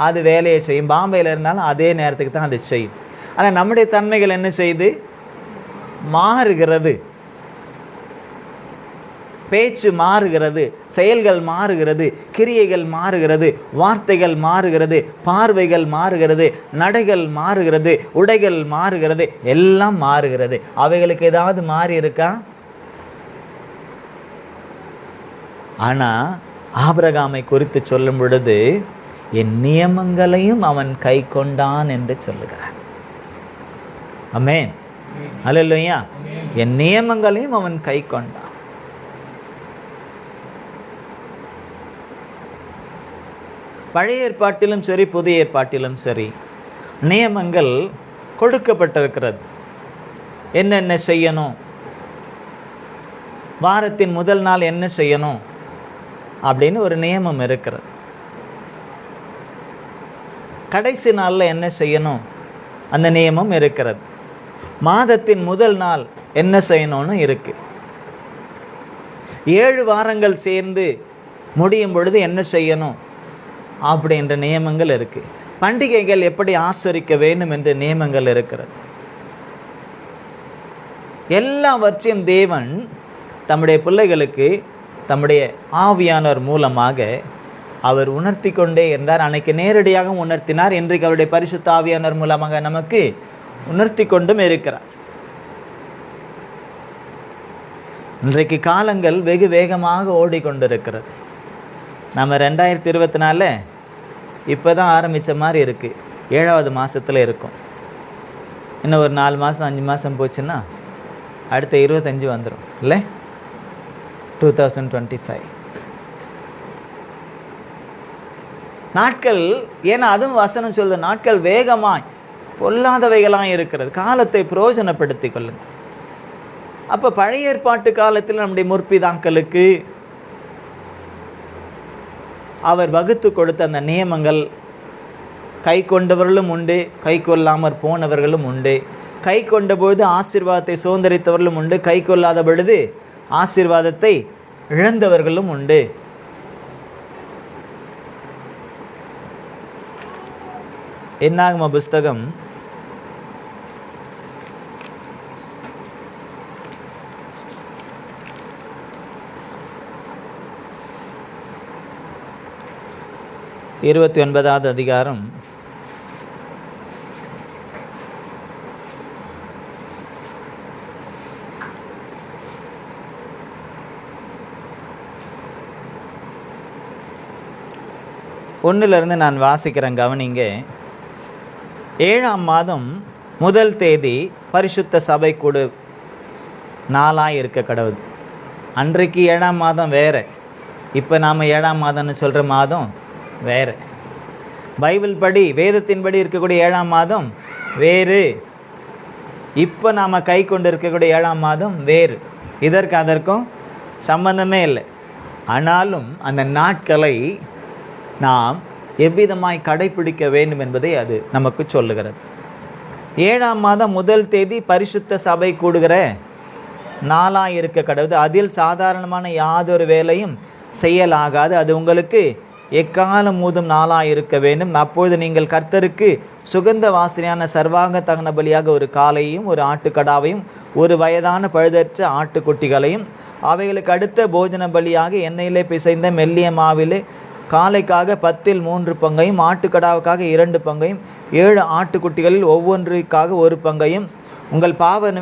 அது வேலையை செய்யும். பாம்பேயில் இருந்தாலும் அதே நேரத்துக்கு தான் அது செய்யும். ஆனால் நம்முடைய தன்மைகள் என்ன செய்யுது? மாறுகிறது. பேச்சு மாறுகிறது, செயல்கள் மாறுகிறது, கிரியைகள் மாறுகிறது, வார்த்தைகள் மாறுகிறது, பார்வைகள் மாறுகிறது, நடைகள் மாறுகிறது, உடைகள் மாறுகிறது, எல்லாம் மாறுகிறது. அவைகளுக்கு ஏதாவது மாறி இருக்கா? ஆனால் ஆபிரகாமை குறித்து சொல்லும் பொழுது என் நியமங்களையும் அவன் கை கொண்டான் என்று சொல்லுகிறார். ஆமென், அல்லேலூயா. என் நியமங்களையும் அவன் கை கொண்டான். பழைய ஏற்பாட்டிலும் சரி, புதிய ஏற்பாட்டிலும் சரி, நியமங்கள் கொடுக்கப்பட்டிருக்கிறது. என்னென்ன செய்யணும், வாரத்தின் முதல் நாள் என்ன செய்யணும் அப்படின்னு ஒரு நியமம் இருக்கிறது. கடைசி நாளில் என்ன செய்யணும் அந்த நியமம் இருக்கிறது. மாதத்தின் முதல் நாள் என்ன செய்யணும்னு இருக்கு. 7 வாரங்கள் சேர்ந்து முடியும் பொழுது என்ன செய்யணும் அப்படின்ற நியமங்கள் இருக்கு. பண்டிகைகள் எப்படி ஆசரிக்க வேண்டும் என்ற நியமங்கள் இருக்கிறது. எல்லாவற்றையும் தேவன் தம்முடைய பிள்ளைகளுக்கு தம்முடைய ஆவியானவர் மூலமாக அவர் உணர்த்தி கொண்டே இருந்தார். அன்னைக்கு நேரடியாக உணர்த்தினார், இன்றைக்கு அவருடைய பரிசுத்த ஆவியானவர் மூலமாக நமக்கு உணர்த்தி கொண்டும் இருக்கிறார். இன்றைக்கு காலங்கள் வெகு வேகமாக ஓடிக்கொண்டிருக்கிறது. நம்ம 2024 இப்போ தான் ஆரம்பித்த மாதிரி இருக்குது. 7வது மாதத்தில் இருக்கும். இன்னும் ஒரு 4 மாதம் 5 மாதம் போச்சுன்னா அடுத்த 25 வந்துடும் இல்லை? 2025 நாட்கள். ஏன்னா அதுவும் வசனம் சொல்லுது, நாட்கள் வேகமாய் பொல்லாதவைகளாக இருக்கிறது, காலத்தை பிரயோஜனப்படுத்தி கொள்ளுங்கள். அப்போ பழைய ஏற்பாட்டு காலத்தில் நம்முடைய முற்பிதாக்களுக்கு அவர் வகுத்து கொடுத்த அந்த நியமங்கள் கை கொண்டவர்களும் உண்டு, கை கொள்ளாமற் போனவர்களும் உண்டு. கை கொண்ட பொழுது ஆசீர்வாதத்தை சுதந்திரித்தவர்களும் உண்டு, கை கொள்ளாத பொழுது ஆசீர்வாதத்தை இழந்தவர்களும் உண்டு. என்னாகம புஸ்தகம் 29வது அதிகாரம் 1 நான் வாசிக்கிறேன், கவனிங்க. 7ஆம் மாதம் முதல் தேதி பரிசுத்த சபை கூடு நாளாக இருக்க கடவுது. அன்றைக்கு 7ஆம் மாதம் வேறு, இப்போ நாம் 7ஆம் மாதம்னு சொல்கிற மாதம் வேறு. பைபிள் படி, வேதத்தின்படி இருக்கக்கூடிய 7ஆம் மாதம் வேறு. இப்போ நாம் கை கொண்டு இருக்கக்கூடிய 7ஆம் மாதம் வேறு. இதற்கு அதற்கும் சம்பந்தமே இல்லை. ஆனாலும் அந்த நாட்களை நாம் எவ்விதமாய் கடைப்பிடிக்க வேண்டும் என்பதை அது நமக்கு சொல்லுகிறது. 7ஆம் மாதம் முதல் தேதி பரிசுத்த சபை கூடுகிற நாளாக இருக்க கடவுது. அதில் சாதாரணமான யாதொரு வேலையும் செய்யலாகாது. அது உங்களுக்கு எக்காலம் மூதும் நாளாக இருக்க வேண்டும். அப்பொழுது நீங்கள் கர்த்தருக்கு சுகந்த வாசனையான சர்வாங்க தகன பலியாக ஒரு காளையையும் ஒரு ஆட்டுக்கடாவையும் ஒரு வயதான பழுதற்ற ஆட்டுக்குட்டிகளையும் அவைகளுக்கு அடுத்த போஜன பலியாக எண்ணெயிலே பிசைந்த மெல்லிய மாவிலே காளைக்காக 10 3 பங்கையும், ஆட்டுக்கடாவுக்காக 2 பங்கையும், 7 ஆட்டுக்குட்டிகளில் ஒவ்வொன்றிற்காக 1 பங்கையும், உங்கள் பாவ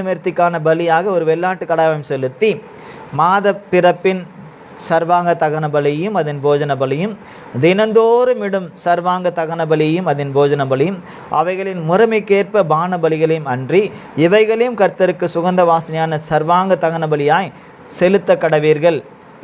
நிவர்த்திக்கான பலியாக ஒரு வெள்ளாட்டு கடாவையும் செலுத்தி, மாத பிறப்பின் சர்வாங்க தகன பலியையும் அதன் போஜன பலியும், தினந்தோறும் இடும் சர்வாங்க தகன பலியையும் அதன் போஜன பலியும், அவைகளின் முறைமைக்கேற்ப பான பலிகளையும் அன்றி இவைகளையும் கர்த்தருக்கு சுகந்த வாசனையான சர்வாங்க தகன பலியாய் செலுத்த கடவீர்கள்.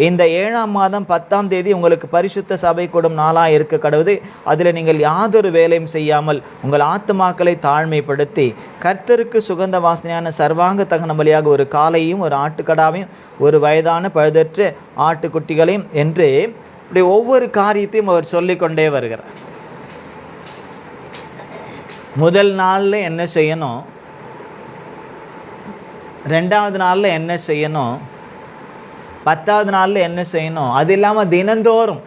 இந்த 7ஆம் மாதம் 10ஆம் தேதி உங்களுக்கு பரிசுத்த சபை கூடும் நாளாக இருக்க கடவுது. அதில் நீங்கள் யாதொரு வேலையும் செய்யாமல் உங்கள் ஆத்துமாக்களை தாழ்மைப்படுத்தி கர்த்தருக்கு சுகந்த வாசனையான சர்வாங்க தகன பலியாக ஒரு காளையும், ஒரு ஆட்டுக்கடாவையும், ஒரு வயதான பழுதற்ற ஆட்டுக்குட்டிகளையும் என்று இப்படி ஒவ்வொரு காரியத்தையும் அவர் சொல்லிக்கொண்டே வருகிறார். முதல் நாளில் என்ன செய்யணும், 2ஆவது நாளில் என்ன செய்யணும், 10ஆவது நாளில் என்ன செய்யணும், அது இல்லாமல் தினந்தோறும்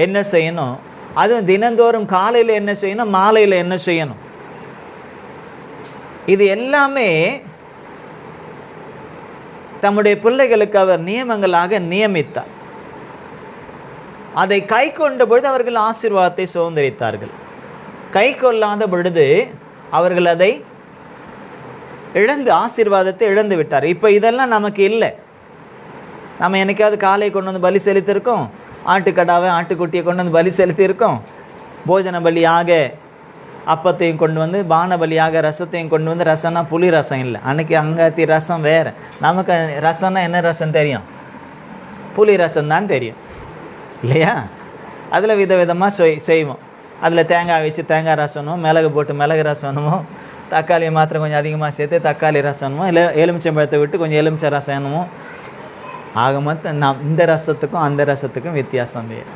என்ன செய்யணும், அதுவும் தினந்தோறும் காலையில் என்ன செய்யணும், மாலையில் என்ன செய்யணும், இது எல்லாமே தம்முடைய பிள்ளைகளுக்கு அவர் நியமங்களாக நியமித்தார். அதை கை கொண்ட பொழுது அவர்கள் ஆசீர்வாதத்தை சுதந்திரித்தார்கள். கை கொள்ளாத பொழுது அவர்கள் அதை ஆசீர்வாதத்தை இழந்து விட்டார். இப்போ இதெல்லாம் நமக்கு இல்லை. நம்ம என்னைக்காவது காலை கொண்டு வந்து பலி செலுத்தியிருக்கோம், ஆட்டுக்கடாவை ஆட்டுக்குட்டியை கொண்டு வந்து பலி செலுத்தியிருக்கோம், போஜன பலியாக அப்பத்தையும் கொண்டு வந்து, பான பலியாக ரசத்தையும் கொண்டு வந்து. ரசம்னா புளி ரசம் இல்லை, அன்றைக்கி அங்காத்தி ரசம் வேறு. நமக்கு ரசம்னா என்ன ரசம் தெரியும், புளி ரசம் தான் தெரியும் இல்லையா? அதில் விதவிதமாக செய்வோம். அதில் தேங்காய் வச்சு தேங்காய் ரசமும், மிளகு போட்டு மிளகு ரசமும், தக்காளியை மாத்திரம் கொஞ்சம் அதிகமாக சேர்த்து தக்காளி ரசமும், இல்லை எலுமிச்சம்பழத்தை விட்டு கொஞ்சம் எலுமிச்சை ரசமும். ஆக மொத்தம் இந்த ரசத்துக்கும் அந்த ரசத்துக்கும் வித்தியாசம் வேறு.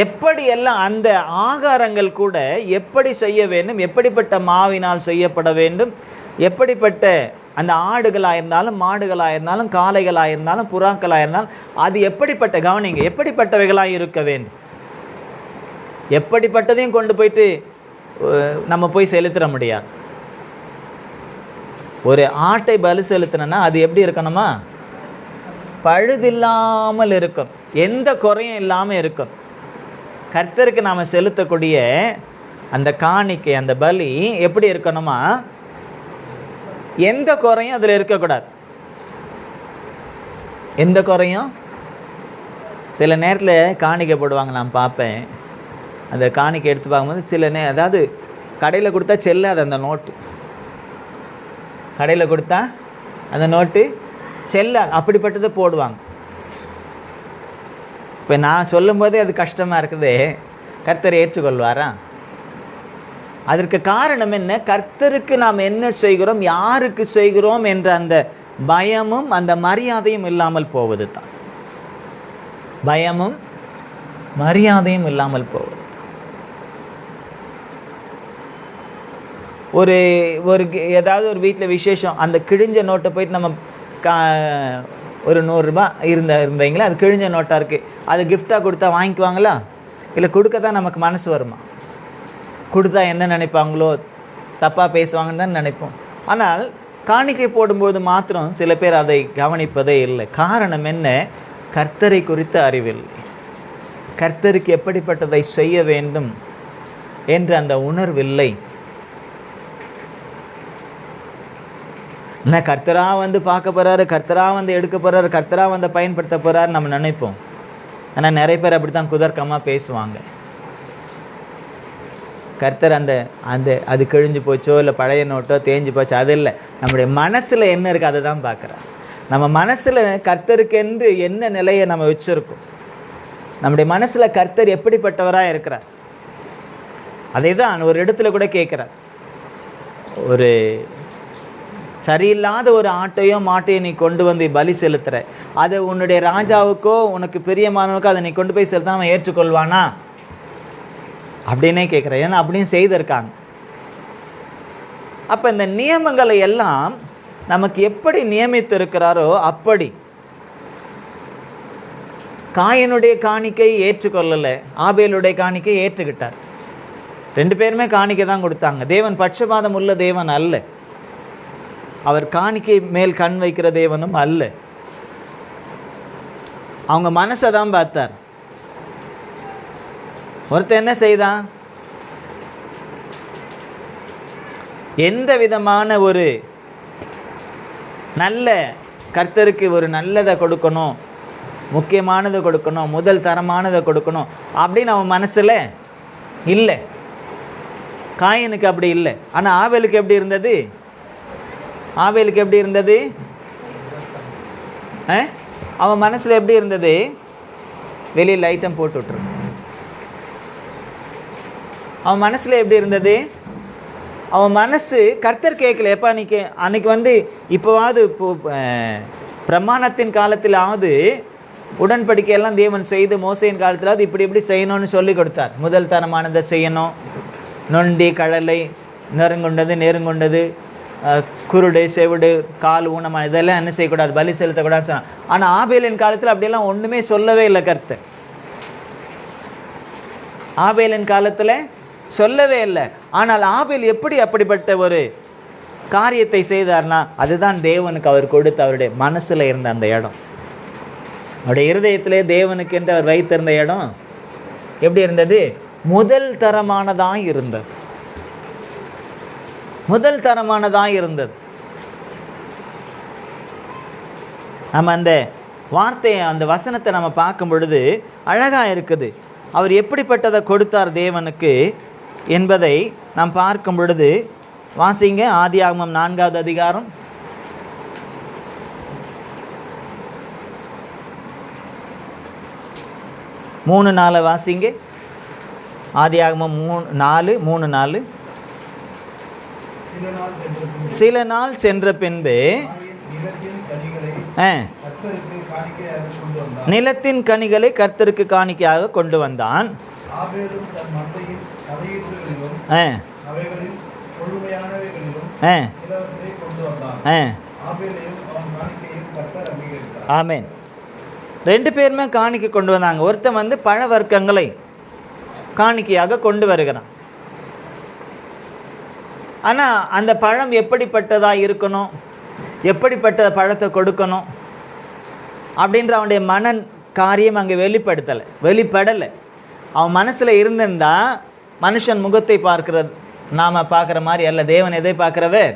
எப்படி எல்லாம் அந்த ஆகாரங்கள் கூட எப்படி செய்ய வேண்டும், எப்படிப்பட்ட மாவினால் செய்யப்பட வேண்டும், எப்படிப்பட்ட அந்த ஆடுகளாக இருந்தாலும் மாடுகளாக இருந்தாலும் காளைகளாக இருந்தாலும் புறாக்களாக இருந்தாலும் அது எப்படிப்பட்ட, கவனிங்க, எப்படிப்பட்டவைகளாக இருக்க வேண்டும். எப்படிப்பட்டதையும் கொண்டு போயிட்டு நம்ம போய் செலுத்திட முடியாது. ஒரு ஆட்டை பலி செலுத்தினா அது எப்படி இருக்கணுமா, பழுதில்லாமல் இருக்கும், எந்த குறையும் இல்லாமல் இருக்கும். கர்த்தருக்கு நாம் செலுத்தக்கூடிய அந்த காணிக்கை, அந்த பலி எப்படி இருக்கணுமா, எந்த குறையும் அதில் இருக்கக்கூடாது. எந்த குறையும். சில நேரத்தில் காணிக்கை போடுவாங்க, நான் பார்ப்பேன். அந்த காணிக்கை எடுத்து பார்க்கும்போது அதாவது கடையில் கொடுத்தா செல்லாது அந்த நோட்டு, கடையில் கொடுத்தா அந்த நோட்டு செல்லாது, அப்படிப்பட்டதை போடுவாங்க. இப்போ நான் சொல்லும்போதே அது கஷ்டமாக இருக்குது, கர்த்தர் ஏற்றுக்கொள்வாரா? அதற்கு காரணம் என்ன, கர்த்தருக்கு நாம் என்ன செய்கிறோம், யாருக்கு செய்கிறோம் என்ற அந்த பயமும் அந்த மரியாதையும் இல்லாமல் போவது தான். பயமும் மரியாதையும் இல்லாமல் போவது. ஒரு ஏதாவது ஒரு வீட்டில் விசேஷம், அந்த கிழிஞ்ச நோட்டை போயிட்டு நம்ம ஒரு 100 ரூபா இருந்தீங்களா, அது கிழிஞ்ச நோட்டாக இருக்குது, அது கிஃப்டாக கொடுத்தா வாங்கிக்குவாங்களா? இல்லை கொடுக்க தான் நமக்கு மனசு வருமா? கொடுத்தா என்ன நினைப்பாங்களோ, தப்பாக பேசுவாங்கன்னு தான் நினைப்போம். ஆனால் காணிக்கை போடும்போது மாத்திரம் சில பேர் அதை கவனிப்பதே இல்லை. காரணம் என்ன, கர்த்தரை குறித்த அறிவில்லை. கர்த்தருக்கு எப்படிப்பட்டதை செய்ய வேண்டும் என்று அந்த உணர்வில்லை. என்ன கர்த்தராக வந்து பார்க்க போகிறாரு, கர்த்தராக வந்து எடுக்க போகிறாரு, கர்த்தராக வந்து பயன்படுத்த போகிறாரு நம்ம நினைப்போம். ஆனால் நிறைய பேர் அப்படி தான் குதர்க்கமாக பேசுவாங்க. கர்த்தர் அந்த அது கிழிஞ்சு போச்சோ இல்லை பழைய நோட்டோ தேஞ்சு போச்சோ அது இல்லை, நம்முடைய மனசில் என்ன இருக்குது அதை தான் பார்க்குறேன். நம்ம மனசில் கர்த்தருக்கென்று என்ன நிலையை நம்ம வச்சுருக்கோம், நம்முடைய மனசில் கர்த்தர் எப்படிப்பட்டவராக இருக்கிறார், அதை தான் ஒரு இடத்துல கூட கேட்குறார். ஒரு சரியில்லாத ஒரு ஆட்டையோ மாட்டையோ நீ கொண்டு வந்து பலி செலுத்துற, அதை உன்னுடைய ராஜாவுக்கோ உனக்கு பிரியமானவனுக்கோ அதை நீ கொண்டு போய் செலுத்த அவன் ஏற்றுக்கொள்வானா அப்படின்னே கேட்குறேன். ஏன்னா அப்படியும் செய்திருக்காங்க. அப்போ இந்த நியமங்களை எல்லாம் நமக்கு எப்படி நியமித்து இருக்கிறாரோ அப்படி. காயனுடைய காணிக்கை ஏற்றுக்கொள்ளலை, ஆபேலுடைய காணிக்கை ஏற்றுக்கிட்டார். 2 பேருமே காணிக்கை தான் கொடுத்தாங்க. தேவன் பட்சபாதம் உள்ள தேவன் அல்ல. அவர் காணிக்கை மேல் கண் வைக்கிற தேவனும் அல்ல. அவங்க மனசை தான் பார்த்தார். ஒருத்தர் என்ன செய்தான், எந்த விதமான ஒரு நல்ல கர்த்தருக்கு ஒரு நல்லதை கொடுக்கணும், முக்கியமானதை கொடுக்கணும், முதல் தரமானதை கொடுக்கணும் அப்படின்னு அவன் மனசில் இல்லை. காயினுக்கு அப்படி இல்லை. ஆனால் ஆபேலுக்கு எப்படி இருந்தது? ஆபேலுக்கு எப்படி இருந்தது? அவன் மனசில் எப்படி இருந்தது? வெளியில் லைட்டம் போட்டு விட்டுரு. அவன் மனசில் எப்படி இருந்தது? அவன் மனசு கர்த்தர் கேட்கல. எப்போ அன்னைக்கு இப்போவாவது பிரமாணத்தின் காலத்திலாவது உடன்படிக்கையெல்லாம் தேவன் செய்து மோசையின் காலத்திலாவது இப்படி செய்யணும்னு சொல்லி கொடுத்தார். முதல் தரமானதை செய்யணும். நொண்டி, கடலை, நெருங்குண்டது, குருடு, செவிடு, கால் ஊனமான இதெல்லாம் என்ன செய்யக்கூடாது, பலி செலுத்தக்கூடாதுன்னு சொன்னான். ஆனால் ஆபேலின் காலத்தில் அப்படியெல்லாம் ஒன்றுமே சொல்லவே இல்லை கர்த்தர். ஆபேலின் காலத்தில் சொல்லவே இல்லை. ஆனால் ஆபேல் எப்படி அப்படிப்பட்ட ஒரு காரியத்தை செய்தார்னா, அதுதான் தேவனுக்கு அவர் கொடுத்து அவருடைய மனசில் இருந்த அந்த இடம், அவருடைய இருதயத்திலே தேவனுக்கு என்று அவர் வைத்திருந்த இடம் எப்படி இருந்தது? முதல் தரமானதாக இருந்தது. முதல் தரமானதாக இருந்தது. நம்ம அந்த வார்த்தையை, அந்த வசனத்தை நம்ம பார்க்கும் பொழுது அழகாக இருக்குது. அவர் எப்படிப்பட்டதை கொடுத்தார் தேவனுக்கு என்பதை நாம் பார்க்கும் பொழுது வாசிங்க. ஆதியாகமம் 4வது அதிகாரம் 3:4 வாசிங்க. ஆதியாகமம் 4:3-4. சில நாள் சென்ற பின்பு நிலத்தின் கனிகளை கர்த்தருக்கு காணிக்கையாக கொண்டு வந்தான். ஆமென். 2 பேருமே காணிக்கை கொண்டு வந்தாங்க. ஒருத்தன் பழ வர்க்கங்களை காணிக்கையாக கொண்டு வருகிறான். ஆனால் அந்த பழம் எப்படிப்பட்டதாக இருக்கணும், எப்படிப்பட்ட பழத்தை கொடுக்கணும் அப்படின்ற அவனுடைய மனன் காரியம் அங்கே வெளிப்படலை. அவன் மனசில் இருந்திருந்தா மனுஷன் முகத்தை பார்க்கிறது நாம் பார்க்குற மாதிரி அல்ல. தேவன் எதை பார்க்குறவர்?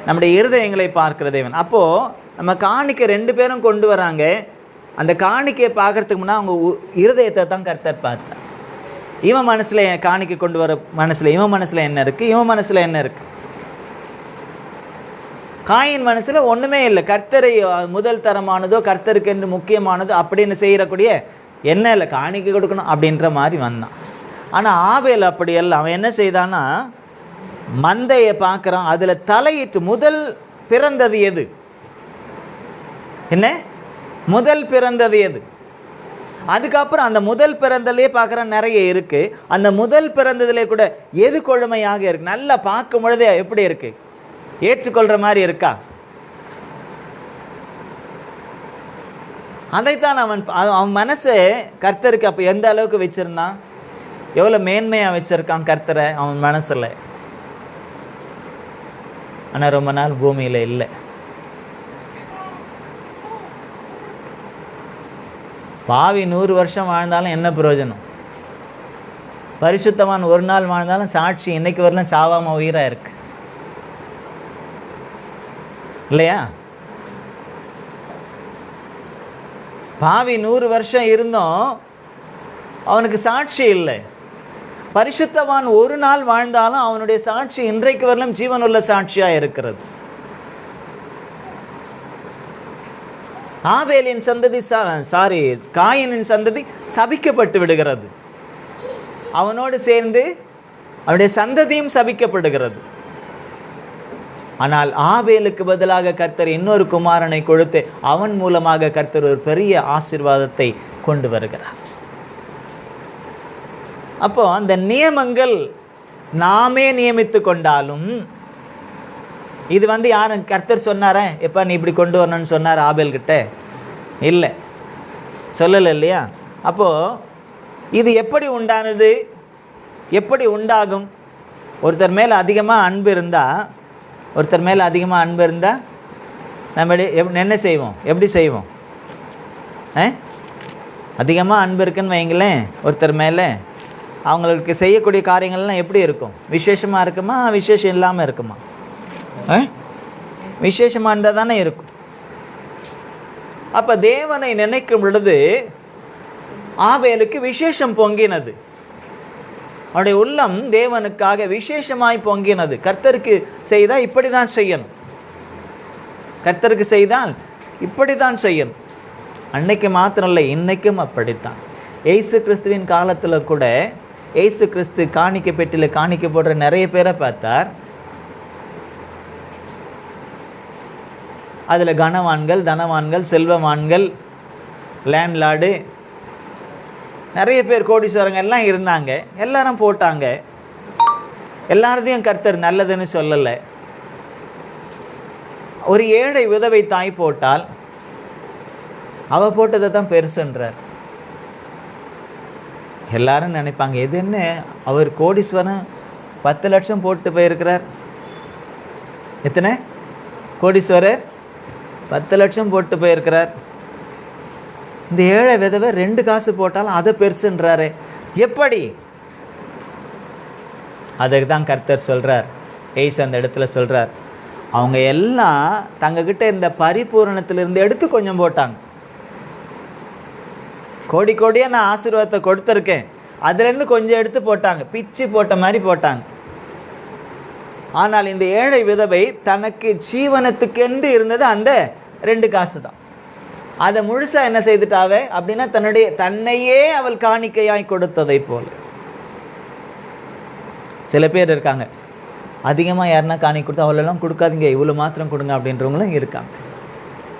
நம்முடைய இருதயங்களை பார்க்கிற தேவன். அப்போது நம்ம காணிக்கை 2 பேரும் கொண்டு வராங்க. அந்த காணிக்கையை பார்க்குறதுக்கு முன்னாடி அவங்க இருதயத்தை தான் கர்த்தர் பார்த்தார். இவன் மனசில் காணிக்கை கொண்டு வர இவன் மனசில் என்ன இருக்குது, இவன் மனசில் என்ன இருக்குது? காயின் மனசில் ஒன்றுமே இல்லை. கர்த்தரை முதல் தரமானதோ கர்த்தருக்கு என்று முக்கியமானதோ அப்படின்னு செய்யக்கூடிய என்ன இல்லை, காணிக்கை கொடுக்கணும் அப்படின்ற மாதிரி வந்தான். ஆனால் ஆபேல் அப்படி இல்லை. அவன் என்ன செய்தான்னா, மந்தையை பார்க்குறான், அதில் தலையிட்டு முதல் பிறந்தது எது? என்ன முதல் பிறந்தது எது? அதுக்கப்புறம் அந்த முதல் பிறந்ததுலேயே பார்க்குற நிறைய இருக்குது. அந்த முதல் பிறந்ததுலேயே கூட எது கொழுமையாக இருக்குது? நல்லா பார்க்கும் பொழுதே எப்படி இருக்குது? ஏற்றுக்கொள்கிற மாதிரி இருக்கா? அதைத்தான் அவன் மனசை கர்த்தருக்கு அப்போ எந்த அளவுக்கு வச்சுருந்தான், எவ்வளோ மேன்மையாக வச்சுருக்கான் கர்த்தரை அவன் மனசில். ஆனால் ரொம்ப நாள் பூமியில் இல்லை. பாவி 100 வருஷம் வாழ்ந்தாலும் என்ன பிரயோஜனம்? பரிசுத்தவான் 1 நாள் வாழ்ந்தாலும் சாட்சி இன்னைக்கு வரலாம் சாவாமல் உயிராக இருக்கு இல்லையா? பாவி 100 வருஷம் இருந்தும் அவனுக்கு சாட்சி இல்லை. பரிசுத்தவான் 1 நாள் வாழ்ந்தாலும் அவனுடைய சாட்சி இன்றைக்கு வரலும் ஜீவனுள்ள சாட்சியாக இருக்கிறது. ஆபேலின் சந்ததி காயினின் சந்ததி சபிக்கப்பட்டு விடுகிறது. அவனோடு சேர்ந்து அவனுடைய சந்ததியும் சபிக்கப்படுகிறது. ஆனால் ஆபேலுக்கு பதிலாக கர்த்தர் இன்னொரு குமாரனை கொடுத்து அவன் மூலமாக கர்த்தர் ஒரு பெரிய ஆசீர்வாதத்தை கொண்டு வருகிறார். அப்போ அந்த நியமங்கள் நாமே நியமித்து கொண்டாலும், இது யாரும் கர்த்தர் சொன்னாரே எப்போ நீ இப்படி கொண்டு வரணும்னு சொன்னார் ஆபேல்கிட்ட? இல்லை, சொல்லலை இல்லையா? அப்போது இது எப்படி உண்டானது? எப்படி உண்டாகும்? ஒருத்தர் மேலே அதிகமாக அன்பு இருந்தால் ஒருத்தர் மேலே அதிகமாக அன்பு இருந்தால் நம்ம என்ன செய்வோம், எப்படி செய்வோம்? அதிகமாக அன்பு இருக்குன்னு வைங்களேன் ஒருத்தர் மேலே, அவங்களுக்கு செய்யக்கூடிய காரியங்கள்லாம் எப்படி இருக்கும்? விசேஷமாக இருக்குமா, விசேஷம் இல்லாமல் இருக்குமா? விசேஷமாக இருந்தால் தானே இருக்கும். அப்போ தேவனை நினைக்கும் பொழுது ஆபேலுக்கு விசேஷம் பொங்கினது. அவருடைய உள்ளம் தேவனுக்காக விசேஷமாய் பொங்கினது. கர்த்தருக்கு செய்தால் இப்படி தான் செய்யணும், கர்த்தருக்கு செய்தால் இப்படி தான் செய்யணும். அன்னைக்கு மாத்திரம் இல்லை, இன்றைக்கும் அப்படித்தான். ஏசு கிறிஸ்துவின் காலத்தில் கூட ஏசு கிறிஸ்து காணிக்கை பெட்டியில் காணிக்கை போடுற நிறைய பேரை பார்த்தார். அதில் கனவான்கள், தனவான்கள், செல்வவான்கள், லேண்ட்லார்டு, நிறைய பேர், கோடீஸ்வரங்க எல்லாம் இருந்தாங்க. எல்லாரும் போட்டாங்க. எல்லாரதையும் கர்த்தர் நல்லதுன்னு சொல்லலை. ஒரு ஏழை விதவை தாய் போட்டால் அவள் போட்டதை தான் பெருசுன்றார். எல்லாரும் நினைப்பாங்க, எது என்ன அவர் கோடீஸ்வரன் 10 லட்சம் போட்டு போயிருக்கிறார். எத்தனை கோடீஸ்வரர்? 10 லட்சம் போட்டு போயிருக்கிறார். இந்த ஏழை விதவை 2 காசு போட்டாலும் அதை பெருசுன்றாரு. எப்படி? அதுக்கு தான் கர்த்தர் சொல்கிறார், ஏசு அந்த இடத்துல சொல்கிறார், அவங்க எல்லாம் தங்கக்கிட்ட இந்த பரிபூரணத்திலிருந்து எடுத்து கொஞ்சம் போட்டாங்க. கோடி கோடியாக நான் ஆசீர்வாதத்தை கொடுத்துருக்கேன், அதுலேருந்து கொஞ்சம் எடுத்து போட்டாங்க, பிச்சு போட்ட மாதிரி போட்டாங்க. ஆனால் இந்த ஏழை விதவை தனக்கு ஜீவனத்துக்கென்று இருந்தது அந்த 2 காசு தான். அதை முழுசாக என்ன செய்துட்டாவே அப்படின்னா தன்னையே அவள் காணிக்கையாய் கொடுத்ததை போல. சில பேர் இருக்காங்க, அதிகமாக யாருன்னா காணிக்கை கொடுத்தா அவளெல்லாம் கொடுக்காதீங்க, இவ்வளோ மாத்திரம் கொடுங்க அப்படின்றவங்களும் இருக்காங்க.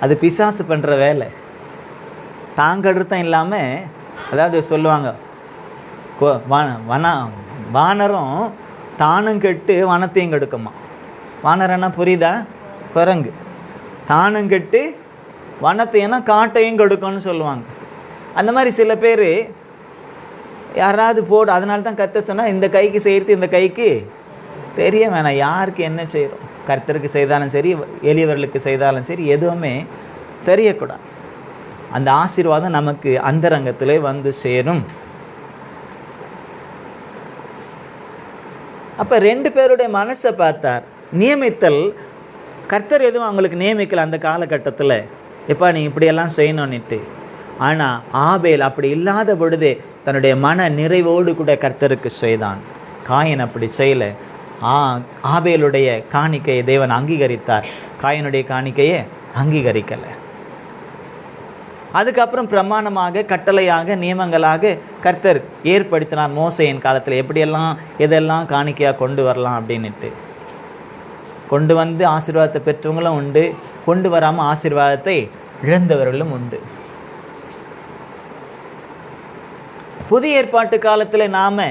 அது பிசாசு பண்ணுற வேலை. தாங்கடுத்தம் இல்லாமல், அதாவது சொல்லுவாங்க, வானரம் தானும் கெட்டு வனத்தையும் கெடுக்குமா. வானரன்னா புரியுதா? குரங்கு. தானும் கெட்டு வனத்தையும்னா காட்டையும் கெடுக்கும்னு சொல்லுவாங்க. அந்த மாதிரி சில பேர் யாராவது போடு, அதனால தான் கர்த்தர் சொன்னால் இந்த கைக்கு செய்கிறது இந்த கைக்கு தெரிய வேணாம். யாருக்கு என்ன செய்கிறோம், கர்த்தருக்கு செய்தாலும் சரி, எளியவர்களுக்கு செய்தாலும் சரி, எதுவுமே தெரியக்கூடாது. அந்த ஆசீர்வாதம் நமக்கு அந்தரங்கத்திலே வந்து சேரும். அப்போ 2 பேருடைய மனசை பார்த்தார். நியமித்தல், கர்த்தர் எதுவும் அவங்களுக்கு நியமிக்கல அந்த காலகட்டத்தில், எப்பா நீ இப்படியெல்லாம் செய்யணும்னுட்டு. ஆனால் ஆபேல் அப்படி இல்லாத பொழுதே தன்னுடைய மன நிறைவோடு கூட கர்த்தருக்கு செய்தான். காயின் அப்படி செய்யலை. ஆபேலுடைய காணிக்கையை தேவன் அங்கீகரித்தார், காயினுடைய காணிக்கையை அங்கீகரிக்கலை. அதுக்கப்புறம் பிரமாணமாக, கட்டளையாக, நியமங்களாக கர்த்தர் ஏற்படுத்தினார் மோசையின் காலத்தில். எப்படியெல்லாம் எதெல்லாம் காணிக்கையாக கொண்டு வரலாம் அப்படின்ட்டு. கொண்டு வந்து ஆசீர்வாதத்தை பெற்றவங்களும் உண்டு, கொண்டு வராமல் ஆசீர்வாதத்தை இழந்தவர்களும் உண்டு. புதிய ஏற்பாட்டு காலத்தில் நாம்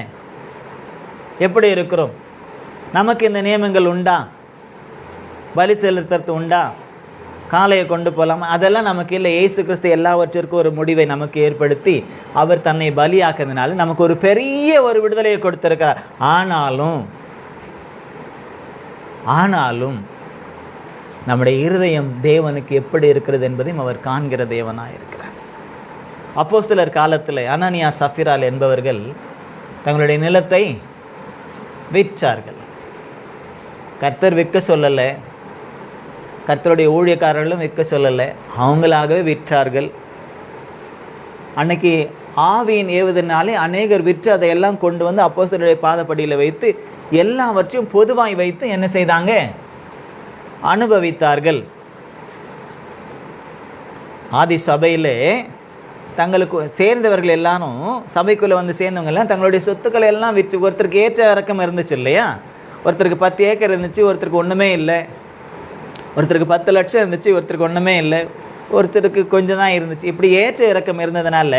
எப்படி இருக்கிறோம்? நமக்கு இந்த நியமங்கள் உண்டா? பலி செலுத்துறது உண்டா? காளையை கொண்டு போகலாமா? அதெல்லாம் நமக்கு இல்லை. இயேசு கிறிஸ்து எல்லாவற்றிற்கும் ஒரு முடிவை நமக்கு ஏற்படுத்தி அவர் தன்னை பலியாக்குறதுனால நமக்கு ஒரு பெரிய ஒரு விடுதலையை கொடுத்திருக்கிறார். ஆனாலும் நம்முடைய இருதயம் தேவனுக்கு எப்படி இருக்கிறது என்பதையும் அவர் காண்கிற தேவனாக இருக்கிறார். அப்போஸ்தலர் காலத்தில் அனனியா சஃபிரால் என்பவர்கள் தங்களுடைய நிலத்தை விற்றார்கள். கர்த்தர் விற்க சொல்லலை, கர்த்தருடைய ஊழியக்காரர்களும் விற்க சொல்லலை, அவங்களாகவே விற்றார்கள். அன்னைக்கு ஆவியின் ஏவுதனாலே அநேகர் விற்று அதையெல்லாம் கொண்டு வந்து அப்போஸ்தலருடைய பாதப்படியில் வைத்து எல்லாவற்றையும் பொதுவாய் வைத்து என்ன செய்தாங்க? அனுபவித்தார்கள். ஆதி சபையிலே தங்களுக்கு சேர்ந்தவர்கள் எல்லாரும், சபைக்குள்ளே வந்து சேர்ந்தவங்க எல்லாம் தங்களுடைய சொத்துக்களை எல்லாம் விற்று, ஒருத்தருக்கு ஏற்ற இறக்கம் இருந்துச்சு இல்லையா? ஒருத்தருக்கு 10 ஏக்கர் இருந்துச்சு, ஒருத்தருக்கு ஒன்றுமே இல்லை. ஒருத்தருக்கு 10 லட்சம் இருந்துச்சு, ஒருத்தருக்கு ஒன்றுமே இல்லை. ஒருத்தருக்கு கொஞ்சம் தான் இருந்துச்சு. இப்படி ஏற்ற இறக்கம் இருந்ததுனால,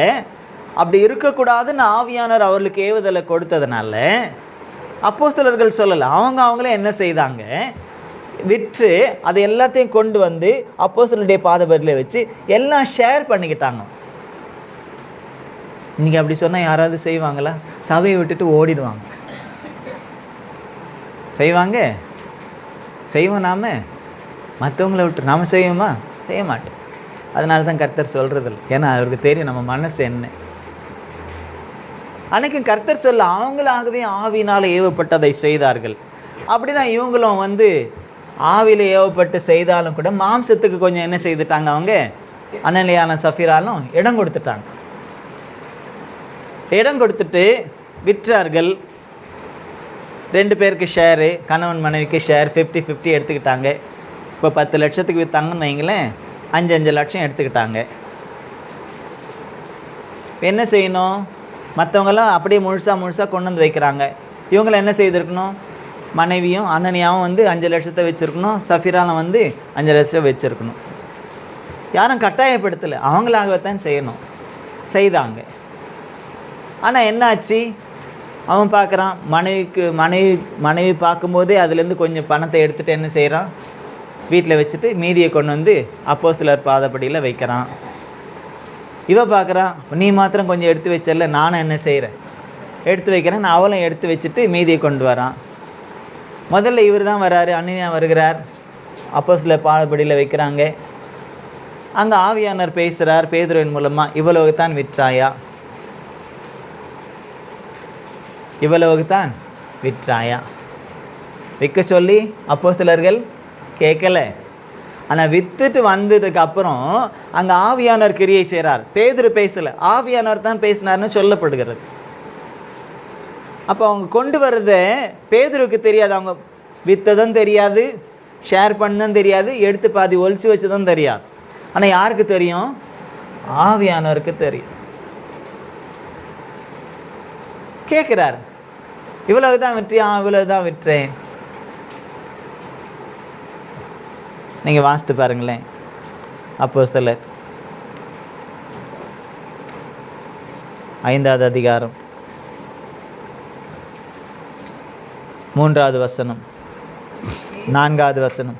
அப்படி இருக்கக்கூடாதுன்னு ஆவியானவர் அவர்களுக்கு ஏவுதலை கொடுத்ததுனால அப்போஸ்தலர்கள் சொல்லலை, அவங்களே என்ன செய்தாங்க? விற்று அதை எல்லாத்தையும் கொண்டு வந்து அப்போஸ்தலருடைய பாதபடியில் வச்சு எல்லாம் ஷேர் பண்ணிக்கிட்டாங்க. நீங்கள் அப்படி சொன்னால் யாராவது செய்வாங்களா? சபையை விட்டுட்டு ஓடிடுவாங்க. செய்வாங்க? செய்வோம் நாம்? மற்றவங்கள விட்டு நாம் செய்வோமா? செய்ய மாட்டோம். அதனால தான் கர்த்தர் சொல்கிறதில்ல. ஏன்னா அவருக்கு தெரியும் நம்ம மனசு என்ன. அன்றைக்கும் கர்த்தர் சொல்ல அவங்களாகவே ஆவியினால் ஏவப்பட்டதை செய்தார்கள். அப்படி தான் இவங்களும் ஆவியில் ஏவப்பட்டு செய்தாலும் கூட மாம்சத்துக்கு கொஞ்சம் என்ன செய்துட்டாங்க, அவங்க அனனியாலும் சஃபீராலும் இடம் கொடுத்துட்டாங்க. இடம் கொடுத்துட்டு விற்றார்கள். 2 பேருக்கு ஷேரு, கணவன் மனைவிக்கு ஷேர் 50-50 எடுத்துக்கிட்டாங்க. இப்போ 10 லட்சத்துக்கு விற்றாங்கன்னு வைங்களேன், 5 லட்சம் எடுத்துக்கிட்டாங்க. என்ன செய்யணும்? மற்றவங்களாம் அப்படியே முழுசாக கொண்டு வந்து வைக்கிறாங்க. இவங்களை என்ன செய்திருக்கணும்? மனைவியும் அனனியாவும் 5 லட்சத்தை வச்சுருக்கணும், சஃபீராலும் 5 லட்சம் வச்சுருக்கணும். யாரும் கட்டாயப்படுத்தலை, அவங்களாகத்தான் செய்யணும். செய்தாங்க. ஆனால் என்னாச்சு? அவன் பார்க்குறான், மனைவி பார்க்கும்போதே அதுலேருந்து கொஞ்சம் பணத்தை எடுத்துகிட்டு என்ன செய்கிறான், வீட்டில் வச்சுட்டு மீதியை கொண்டு அப்போஸ்தலர் பாதப்படியில் வைக்கிறான். இவ பார்க்குறான், நீ மாத்திரம் கொஞ்சம் எடுத்து வச்சல, நானும் என்ன செய்கிறேன், எடுத்து வைக்கிறேன். அவளும் எடுத்து வச்சுட்டு மீதியை கொண்டு வரான். முதல்ல இவர் தான் வராரு, அனனியா வருகிறார், அப்போஸ்தலர் பாதப்படியில் வைக்கிறாங்க. அங்கே ஆவியானவர் பேசுகிறார் பேதுருவின் மூலமாக, இவ்வளவுதான் விற்றாயா, இவ்வளவுதான் விற்றாயா. விற்க சொல்லி அப்போஸ்தலர்கள் கேட்கல. ஆனால் விற்றுட்டு வந்ததுக்கு அப்புறம் அங்கே ஆவியானவர் கிரியை செய்கிறார். பேதுரு பேசலை, ஆவியானவர் தான் பேசினார்னு சொல்லப்படுகிறது. அப்போ அவங்க கொண்டு வர்றத பேதுருக்கு தெரியாது. அவங்க விற்றதும் தெரியாது, ஷேர் பண்ணதும் தெரியாது, எடுத்து பாதி ஒழிச்சு வச்சதும் தெரியாது. ஆனால் யாருக்கு தெரியும்? ஆவியானவருக்கு தெரியும். கேட்குறார், இவ்வளவு தான் விற்றியா? இவ்வளவு தான் விற்றேன். நீங்கள் வாசித்து பாருங்களேன், அப்போஸ்தலர் 5வது அதிகாரம் 3வது வசனம் 4வது வசனம்.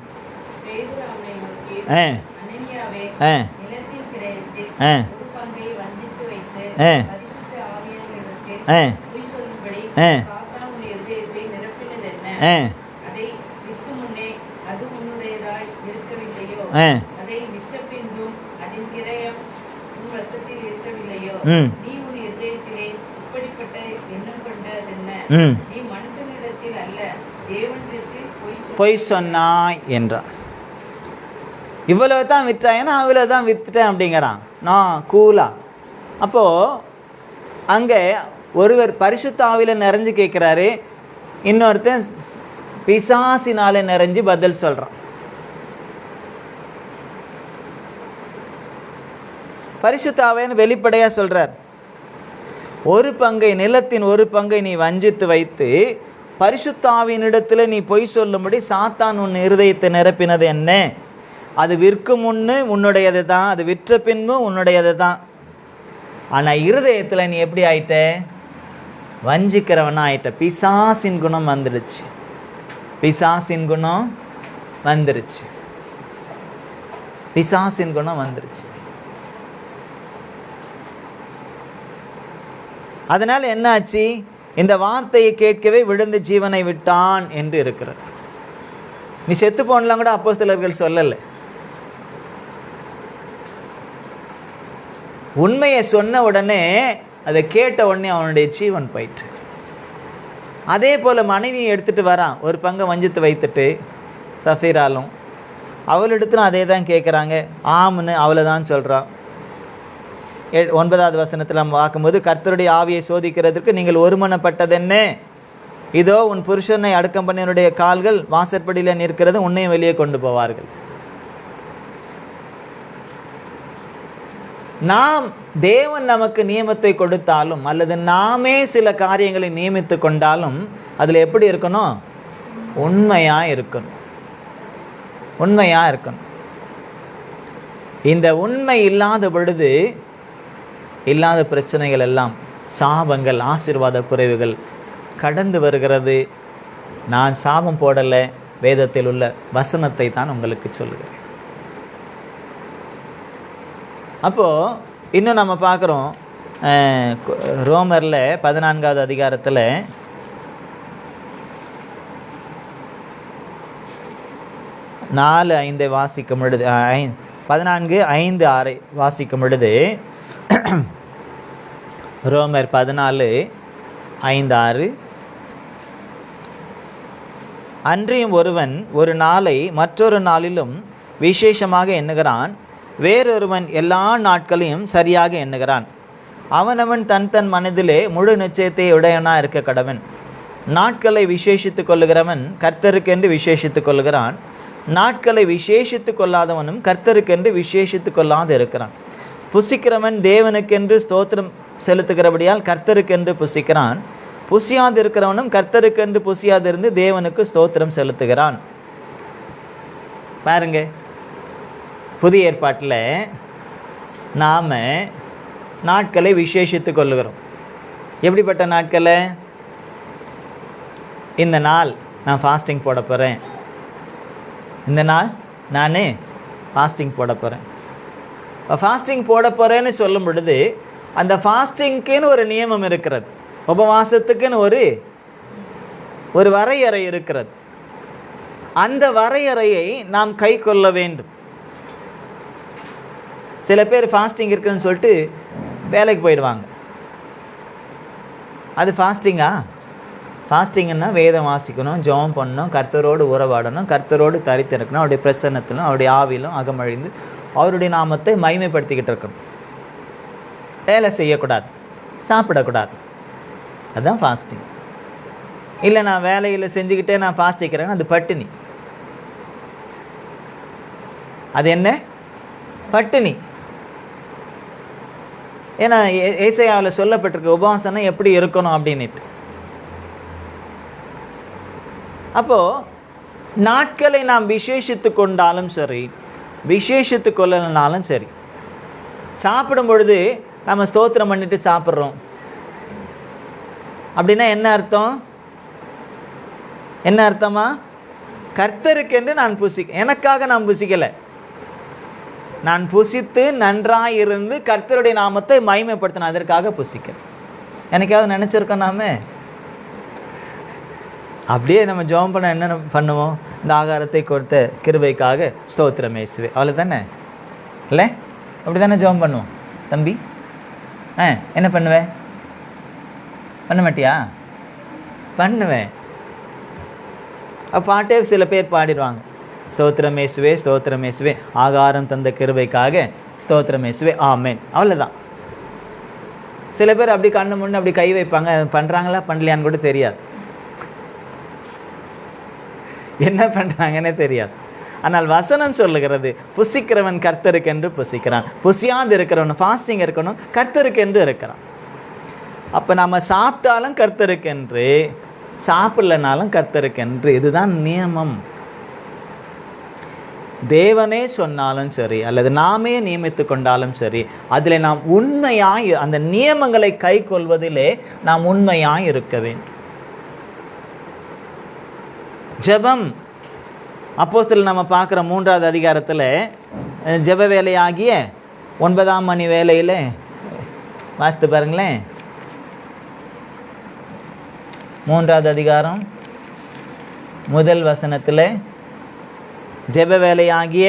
பொய் சொன்னாய் என்றான். இவ்வளவு தான் விற்றான், அவ்வளவு தான் வித்துட்டேன் அப்படிங்கிறான் நான் கூலா. அப்போது அங்கே ஒருவர் பரிசுத்த ஆவியில் நிறைஞ்சு கேட்குறாரு, இன்னொருத்தன் பிசாசினால நிறைஞ்சு பதில் சொல்கிறான். பரிசுத்த ஆவின்னு வெளிப்படையாக சொல்கிறார், ஒரு பங்கை, நிலத்தின் ஒரு பங்கை நீ வஞ்சித்து வைத்து பரிசுத்த ஆவியினிடத்தில் நீ பொய் சொல்லும்படி சாத்தான் உன் இருதயத்தை நிரப்பினது என்ன? அது விற்கும் முன்னு உன்னுடையது தான், அது விற்ற பின்பும் உன்னுடையது தான். ஆனால் இருதயத்தில் நீ எப்படி ஆயிட்ட? வஞ்சிக்கிறவனா ஆயிட்ட. பிசாசின் குணம் வந்துடுச்சு, பிசாசின் குணம் வந்துருச்சு, பிசாசின் குணம் வந்துருச்சு. அதனால் என்னாச்சு? இந்த வார்த்தையை கேட்கவே விழுந்து ஜீவனை விட்டான் என்று இருக்கிறது. நீ செத்து போனலாம் கூட அப்போஸ்தலர்கள் சொல்லலை. உண்மையை சொன்ன உடனே, அதை கேட்ட உடனே அவனுடைய ஜீவன் போயிட்டு. அதே போல் மனைவியை எடுத்துகிட்டு வரான், ஒரு பங்கை வஞ்சித்து வைத்துட்டு சஃபீராலும் அவளிடத்துலும் அதே தான் கேட்குறாங்க. ஆம்னு அவளை தான் சொல்கிறான். 9வது வசனத்தில் நம்ம பார்க்கும்போது, கர்த்தருடைய ஆவியை சோதிக்கிறதுக்கு நீங்கள் ஒருமனப்பட்டது என்ன? இதோ உன் புருஷனை அடக்கம் பண்ணியனுடைய கால்கள் வாசற்படியில் நிற்கிறது, உன்னையும் வெளியே கொண்டு போவார்கள். நாம் தேவன் நமக்கு நியமத்தை கொடுத்தாலும் அல்லது நாமே சில காரியங்களை நியமித்து கொண்டாலும் அதில் எப்படி இருக்கணும்? உண்மையாக இருக்கணும், உண்மையாக இருக்கணும். இந்த உண்மை இல்லாத பொழுது இல்லாத பிரச்சனைகள் எல்லாம், சாபங்கள், ஆசீர்வாத குறைவுகள் கடந்து வருகிறது. நான் சாபம் போடலை, வேதத்தில் உள்ள வசனத்தை தான் உங்களுக்கு சொல்லுகிறேன். அப்போது இன்னும் நம்ம பார்க்குறோம், ரோமரில் 14வது அதிகாரத்தில் 4:5 வாசிக்கும் பொழுது 14:5-6 வாசிக்கும் பொழுது, ரோமர் 14:5-6, அன்றியும் ஒருவன் ஒரு நாளை மற்றொரு நாளிலும் விசேஷமாக எண்ணுகிறான், வேறொருவன் எல்லா நாட்களையும் சரியாக எண்ணுகிறான். அவனவன் தன் தன் மனதிலே முழு நிச்சயத்தை உடையவனா இருக்க கடவன். நாட்களை விசேஷித்து கொள்ளுகிறவன் கர்த்தருக்கென்று விசேஷித்து கொள்ளுகிறான், நாட்களை விசேஷித்து கொள்ளாதவனும் கர்த்தருக்கென்று விசேஷித்து கொள்ளாது இருக்கிறான். புசிக்கிறவன் தேவனுக்கென்று ஸ்தோத்திரம் செலுத்துகிறபடியால் கர்த்தருக்கென்று புசிக்கிறான், புசியாது இருக்கிறவனும் கர்த்தருக்கென்று புசியாது இருந்து தேவனுக்கு ஸ்தோத்திரம் செலுத்துகிறான். பாருங்க, புதிய ஏற்பாட்டில் நாம் நாட்களை விசேஷித்து கொள்ளுகிறோம். எப்படிப்பட்ட நாட்களை? இந்த நாள் நான் ஃபாஸ்டிங் போட போகிறேன், இந்த நாள் நான் ஃபாஸ்டிங் போட போகிறேன். ஃபாஸ்டிங் போட போகிறேன்னு சொல்லும் பொழுது அந்த ஃபாஸ்டிங்க்குன்னு ஒரு நியமம் இருக்கிறது, உபவாசத்துக்குன்னு ஒரு வரையறை இருக்கிறது. அந்த வரையறையை நாம் கை கொள்ள வேண்டும். சில பேர் ஃபாஸ்டிங் இருக்குன்னு சொல்லிட்டு வேலைக்கு போயிடுவாங்க. அது ஃபாஸ்டிங்கா? ஃபாஸ்டிங்கன்னா வேதம் வாசிக்கணும், ஜெபம் பண்ணணும், கர்த்தரோடு உறவாடணும், கர்த்தரோடு தரித்திருக்கணும், அவருடைய பிரசன்னத்திலும் அவருடைய ஆவிலும் அகமழிந்து அவருடைய நாமத்தை மகிமைப்படுத்திக்கிட்டு இருக்கணும். வேலை செய்யக்கூடாது, சாப்பிடக்கூடாது, அதுதான் ஃபாஸ்டிங். இல்லை நான் வேலையில் செஞ்சுக்கிட்டே நான் ஃபாஸ்டிக்கிறேன், அது பட்டினி. அது என்ன? பட்டினி. ஏன்னா ஏசாயாவில் சொல்லப்பட்டிருக்கு உபவாசம்னா எப்படி இருக்கணும் அப்படின்ட்டு. அப்போது நாட்களை நாம் விசேஷித்து கொண்டாலும் சரி, விசேஷித்து கொள்ளனாலும் சரி, சாப்பிடும் பொழுது நம்ம ஸ்தோத்திரம் பண்ணிட்டு சாப்பிட்றோம் அப்படின்னா என்ன அர்த்தம்? என்ன அர்த்தமா? கர்த்தருக்கென்று நான் எனக்காக நான் புசிக்கலை, நான் புசித்து நன்றாக இருந்து கர்த்தருடைய நாமத்தை மகிமைப்படுத்தின அதற்காக புசிக்கிறேன். எனக்காவது நினச்சிருக்கோம் நாம? அப்படியே நம்ம ஜெபம் பண்ண என்ன பண்ணுவோம்? இந்த ஆகாரத்தை கொடுத்த கிருபைக்காக ஸ்தோத்திரம் இயேசுவே, அவ்வளோ தானே? இல்லை, அப்படி தானே ஜெபம் பண்ணுவோம் தம்பி? என்ன பண்ணுவேன்? பண்ண மாட்டியா? பண்ணுவேன். பாட்டே சில பேர் பாடிடுவாங்க, ஸ்தோத்திரம் இயேசுவே, ஸ்தோத்திரம் இயேசுவே, ஆகாரம் தந்த கிருபைக்காக ஸ்தோத்திரம் இயேசுவே, ஆமென். அவ்வளோதான். சில பேர் அப்படி கண்ணு முன்னு அப்படி கை வைப்பாங்க, பண்ணுறாங்களா பண்ணலையான்னு கூட தெரியாது, என்ன பண்ணுறாங்கன்னே தெரியாது. ஆனால் வசனம் சொல்லுகிறது, புசிக்கிறவன் கர்த்தருக்கென்று புசிக்கிறான், புசியாது இருக்கிறவன் ஃபாஸ்டிங் இருக்கணும், கர்த்தருக்கென்று இருக்கிறான். அப்போ நம்ம சாப்பிட்டாலும் கர்த்தருக்கென்று, சாப்பிடலனாலும் கர்த்தருக்கென்று. இதுதான் நியமம். தேவனே சொன்னாலும் சரி அல்லது நாமே நியமித்து கொண்டாலும் சரி, அதில் நாம் உண்மையாய் அந்த நியமங்களை கை கொள்வதிலே நாம் உண்மையாய் இருக்க வேண்டும். ஜெபம் அப்போஸ்தலர் நம்ம பார்க்குற 3வது அதிகாரத்தில் ஜெப வேலையாகிய 9ஆம் மணி வேலையில் வாசித்து பாருங்களேன். 3வது அதிகாரம் 1 வசனத்தில், ஜெப வேலையாகிய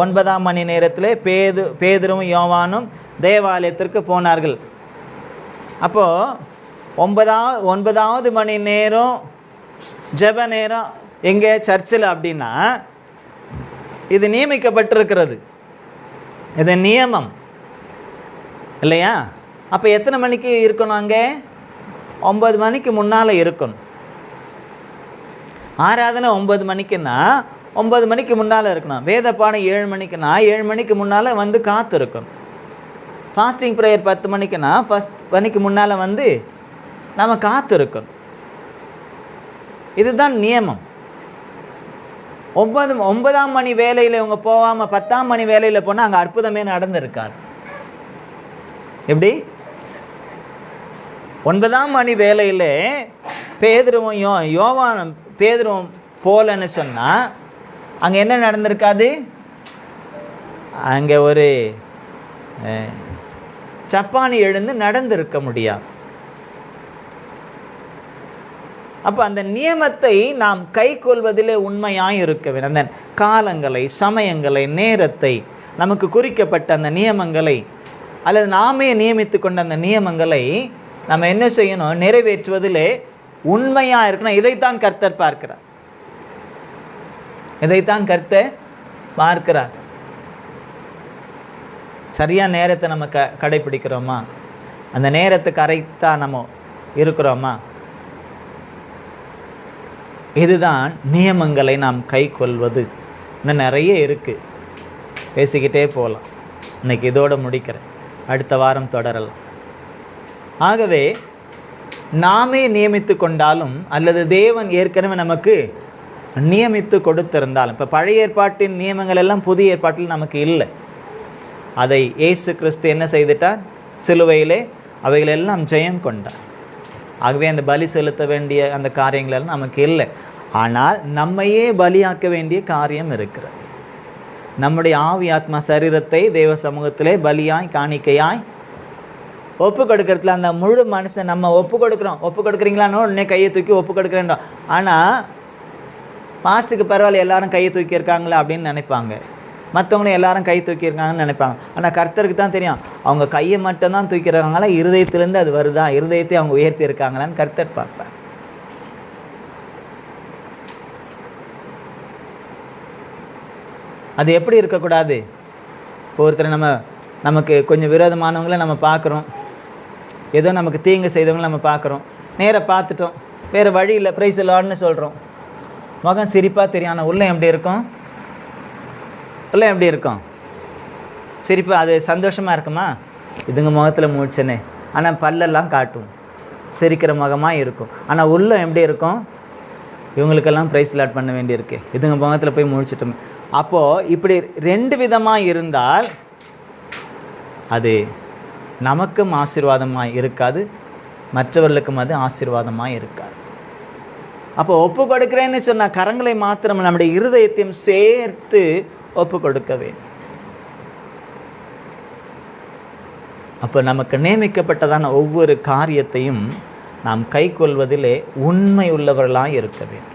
9ஆம் மணி நேரத்தில் பேதுரும் யோவானும் தேவாலயத்திற்கு போனார்கள். அப்போது 9வது மணி நேரம் ஜெப நேரம் எங்கே? சர்ச்சில். அப்படின்னா இது நியமிக்கப்பட்டிருக்கிறது, இது நியமம் இல்லையா? அப்போ எத்தனை மணிக்கு இருக்கணும்? அங்கே 9 மணிக்கு முன்னால் இருக்கணும். ஆராதனை 9 மணிக்குன்னா 9 மணிக்கு முன்னால் இருக்கணும். வேத பாடம் 7 மணிக்குன்னா 7 மணிக்கு முன்னால் வந்து காத்து இருக்கணும். ஃபாஸ்டிங் ப்ரேயர் 10 மணிக்குன்னா 10 மணிக்கு முன்னால் வந்து நம்ம காத்து இருக்கணும். இதுதான் நியமம். 9ஆம் மணி வேலையில் இவங்க போகாமல் 10ஆம் மணி வேலையில் போனால் அங்கே அற்புதமே நடந்திருக்காது. எப்படி? 9ஆம் மணி வேலையில் பேதுருவும் யோவானும் பேதுருவும் போலன்னு சொன்னால் அங்கே என்ன நடந்திருக்காது? அங்கே ஒரு சப்பானி எழுந்து நடந்திருக்க முடியாது. அப்போ அந்த நியமத்தை நாம் கை கொள்வதிலே உண்மையாக இருக்க வேண்டும். அந்த காலங்களை, சமயங்களை, நேரத்தை, நமக்கு குறிக்கப்பட்ட அந்த நியமங்களை அல்லது நாமே நியமித்து கொண்ட அந்த நியமங்களை நம்ம என்ன செய்யணும்? நிறைவேற்றுவதிலே உண்மையாக இருக்கணும். இதைத்தான் கர்த்தர் பார்க்கிறார். இதைத்தான் கர்த்தர் பார்க்கிறார். சரியாக நேரத்தை நம்ம கடைப்பிடிக்கிறோமா? அந்த நேரத்தை கரெக்டாக நம்ம இருக்கிறோமா? இதுதான் நியமங்களை நாம் கை கொள்வது. இன்னும் நிறைய இருக்குது, பேசிக்கிட்டே போகலாம். இன்னைக்கு இதோடு முடிக்கிறேன், அடுத்த வாரம் தொடரலாம். ஆகவே நாமே நியமித்து கொண்டாலும் அல்லது தேவன் ஏற்கனவே நமக்கு நியமித்து கொடுத்திருந்தாலும், இப்போ பழைய ஏற்பாட்டின் நியமங்கள் எல்லாம் புதிய ஏற்பாட்டில் நமக்கு இல்லை. அதை இயேசு கிறிஸ்து என்ன செய்துட்டார்? சிலுவையிலே அவைகளெல்லாம் ஜெயம் கொண்டார். ஆகவே அந்த பலி செலுத்த வேண்டிய அந்த காரியங்களெல்லாம் நமக்கு இல்லை. ஆனால் நம்மையே பலியாக்க வேண்டிய காரியம் இருக்கிறது. நம்முடைய ஆவி ஆத்மா சரீரத்தை தேவ சமூகத்திலே பலியாய் காணிக்கையாய் ஒப்பு கொடுக்கறதுல அந்த முழு மனுஷன் நம்ம ஒப்பு கொடுக்குறோம். ஒப்பு கொடுக்குறீங்களான்னு உடனே கையை தூக்கி ஒப்பு கொடுக்குறேன். ஆனால் பாஸ்ட்டுக்கு பரவாயில்ல, எல்லாரும் கையை தூக்கியிருக்காங்களே அப்படின்னு நினைப்பாங்க. மற்றவங்களும் எல்லாரும் கை தூக்கியிருக்காங்கன்னு நினைப்பாங்க. ஆனால் கர்த்தருக்கு தான் தெரியும், அவங்க கையை மட்டும்தான் தூக்கியிருக்காங்களா, இருதயத்திலேருந்து அது வருதா, இருதயத்தை அவங்க உயர்த்தி இருக்காங்களான்னு கர்த்தர் பார்ப்பார். அது எப்படி இருக்கக்கூடாது? ஒருத்தர் நமக்கு கொஞ்சம் விரோதமானவங்களை நம்ம பார்க்குறோம், ஏதோ நமக்கு தீங்கு செய்தவங்களை நம்ம பார்க்குறோம், நேராக பார்த்துட்டோம், வேறு வழி இல்லை, பிரைஸ் லார்ட்னு சொல்கிறோம். முகம் சிரிப்பாக தெரியும், ஆனால் உள்ளே எப்படி இருக்கும்? உள்ளே எப்படி இருக்கும்? சிரிப்பாக அது சந்தோஷமாக இருக்குமா? இதுங்க முகத்தில் மூச்சனே, ஆனால் பல்லெல்லாம் காட்டும், சிரிக்கிற முகமாக இருக்கும். ஆனால் உள்ளே எப்படி இருக்கும்? இவங்களுக்கெல்லாம் ப்ரைஸ் லாட் பண்ண வேண்டியிருக்கு, இதுங்க முகத்தில் போய் முழிச்சிட்டோம். அப்போது இப்படி ரெண்டு விதமாக இருந்தால் அது நமக்கும் ஆசீர்வாதமாக இருக்காது, மற்றவர்களுக்கும் அது ஆசீர்வாதமாக இருக்காது. அப்போ ஒப்பு கொடுக்குறேன்னு சொன்னால் கரங்களை மாத்திரம் நம்முடைய இருதயத்தையும் சேர்த்து ஒப்பு கொடுக்க வேண்டும். அப்போ நமக்கு நியமிக்கப்பட்டதான ஒவ்வொரு காரியத்தையும் நாம் கை கொள்வதிலே உண்மை உள்ளவர்களாக இருக்க வேண்டும்.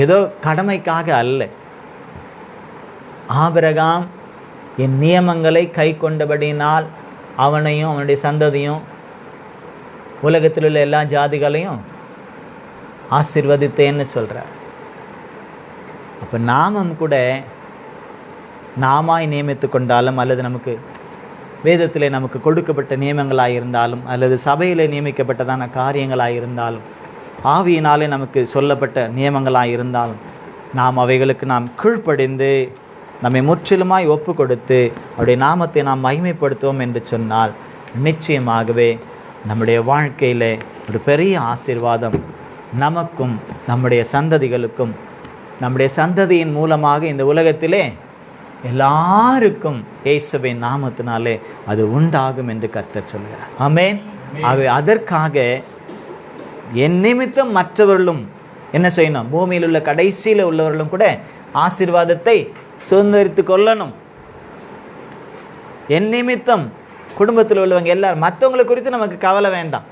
ஏதோ கடமைக்காக அல்ல. ஆபிரகாம் என் நியமங்களை கை கொண்டபடினால் அவனையும் அவனுடைய சந்ததியும் உலகத்தில் உள்ள எல்லா ஜாதிகளையும் ஆசீர்வதித்தேன்னு சொல்கிறார். அப்போ நாமும் கூட நாமாய் நியமித்து கொண்டாலும் அல்லது நமக்கு வேதத்தில் நமக்கு கொடுக்கப்பட்ட நியமங்களாக இருந்தாலும் அல்லது சபையில் நியமிக்கப்பட்டதான காரியங்களாக இருந்தாலும் ஆவியினாலே நமக்கு சொல்லப்பட்ட நியமங்களாக இருந்தாலும் நாம் அவைகளுக்கு நாம் கீழ்ப்படிந்து நம்மை முற்றிலுமாய் ஒப்பு கொடுத்து அவருடைய நாமத்தை நாம் மகிமைப்படுத்துவோம் என்று சொன்னால் நிச்சயமாகவே நம்முடைய வாழ்க்கையில் ஒரு பெரிய ஆசீர்வாதம் நமக்கும் நம்முடைய சந்ததிகளுக்கும் நம்முடைய சந்ததியின் மூலமாக இந்த உலகத்திலே எல்லாருக்கும் இயேசுவின் நாமத்தினாலே அது உண்டாகும் என்று கர்த்தர் சொல்கிறார். ஆமென். ஆகவே அதற்காக என் நிமித்தம் மற்றவர்களும் என்ன செய்யணும்? பூமியில் உள்ள கடைசியில் உள்ளவர்களும் கூட ஆசீர்வாதத்தை சுதந்திரித்து கொள்ளணும். என் நிமித்தம் குடும்பத்தில் உள்ளவங்க எல்லாரும், மற்றவங்களை குறித்து நமக்கு கவலை வேண்டாம்.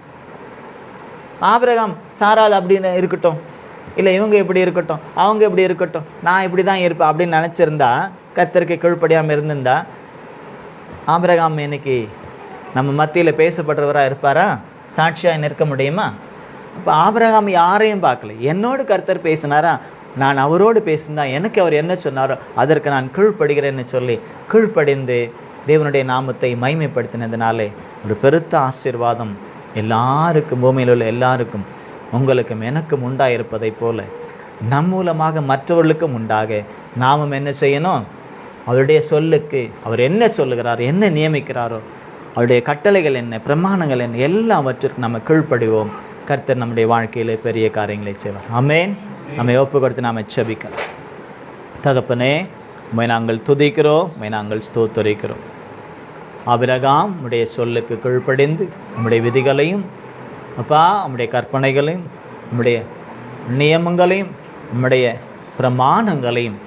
ஆபிரகாம் சாராள் அப்படின்னு இருக்கட்டும், இல்லை இவங்க இப்படி இருக்கட்டும், அவங்க இப்படி இருக்கட்டும், நான் இப்படி தான் இருப்பேன் அப்படின்னு நினச்சிருந்தா, கர்த்தருக்கு கீழ்ப்படியாமல் இருந்திருந்தா ஆபிரகாம் இன்னைக்கு நம்ம மத்தியில் பேசப்படுறவராக இருப்பாரா? சாட்சியாக நிற்க முடியுமா? இப்போ ஆபிரகாம் யாரையும் பார்க்கல, என்னோடு கர்த்தர் பேசினாரா, நான் அவரோடு பேசினா எனக்கு அவர் என்ன சொன்னாரோ அதற்கு நான் கீழ்ப்படுகிறேன்னு சொல்லி கீழ்ப்படிந்து தேவனுடைய நாமத்தை மகிமைப்படுத்தினதுனாலே ஒரு பெருத்த ஆசீர்வாதம் எல்லாருக்கும், பூமியில் உள்ள எல்லாருக்கும், உங்களுக்கும் எனக்கும் உண்டாயிருப்பதை போல நம் மூலமாக மற்றவர்களுக்கும் உண்டாக நாமும் என்ன செய்யணும்? அவருடைய சொல்லுக்கு, அவர் என்ன சொல்லுகிறார், என்ன நியமிக்கிறாரோ, அவருடைய கட்டளைகள் என்ன, பிரமாணங்கள் என்ன, எல்லாவற்றிற்கும் நம்ம கீழ்ப்படிவோம். கர்த்தர் நம்முடைய வாழ்க்கையிலே பெரிய காரியங்களை செய்வார். ஆமென். நம்மை ஒப்பு கொடுத்து நாம் ஜெபிக்கலாம். தகப்பனே, உம்மை நாங்கள் துதிக்கிறோம், உம்மை நாங்கள் ஸ்தோத்தரிக்கிறோம். ஆபிரகாம் உம்முடைய சொல்லுக்கு கீழ்ப்படிந்து உம்முடைய விதிகளையும் அப்பா உம்முடைய கற்பனைகளையும் உம்முடைய நியமங்களையும் உம்முடைய பிரமாணங்களையும்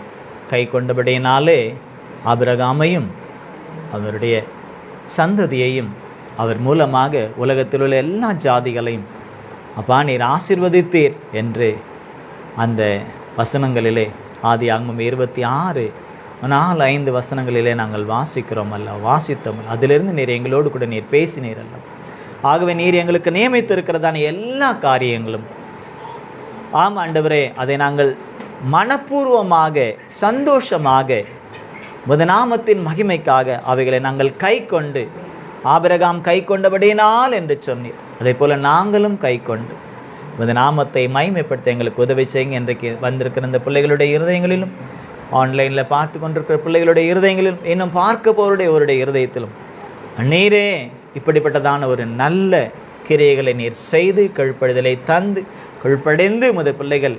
கை கொண்டபடியினாலே ஆபிரகாமையும் அவருடைய சந்ததியையும் அவர் மூலமாக உலகத்தில் உள்ள எல்லா ஜாதிகளையும் அப்பா நீர் ஆசீர்வதித்தீர் என்று அந்த வசனங்களிலே ஆதியாகமம் 26:4-5 வசனங்களிலே நாங்கள் வாசிக்கிறோம் அல்ல, வாசித்தோம். அதிலிருந்து நீர் எங்களோடு கூட நீர் பேசினீர் அல்ல. ஆகவே நீர் எங்களுக்கு நியமித்திருக்கிறதான எல்லா காரியங்களும், ஆம் ஆண்டவரே, அதை நாங்கள் மனப்பூர்வமாக சந்தோஷமாக நாமத்தின் மகிமைக்காக அவைகளை நாங்கள் கை கொண்டு, ஆபிரகாம் கை கொண்டபடியினால் என்று சொன்னீர், அதே போல நாங்களும் கை கொண்டு நாமத்தை மகிமைப்படுத்த எங்களுக்கு உதவி செய்யுங்க. இன்றைக்கு வந்திருக்கிற இந்த பிள்ளைகளுடைய இருதயங்களிலும், ஆன்லைனில் பார்த்து கொண்டிருக்கிற பிள்ளைகளுடைய இருதயங்களிலும், இன்னும் பார்க்க போருடைய இருதயத்திலும் நீரே இப்படிப்பட்டதான ஒரு நல்ல கிரியைகளை நீர் செய்து கீழ்ப்படிதலை தந்து கீழ்ப்படைந்து பிள்ளைகள்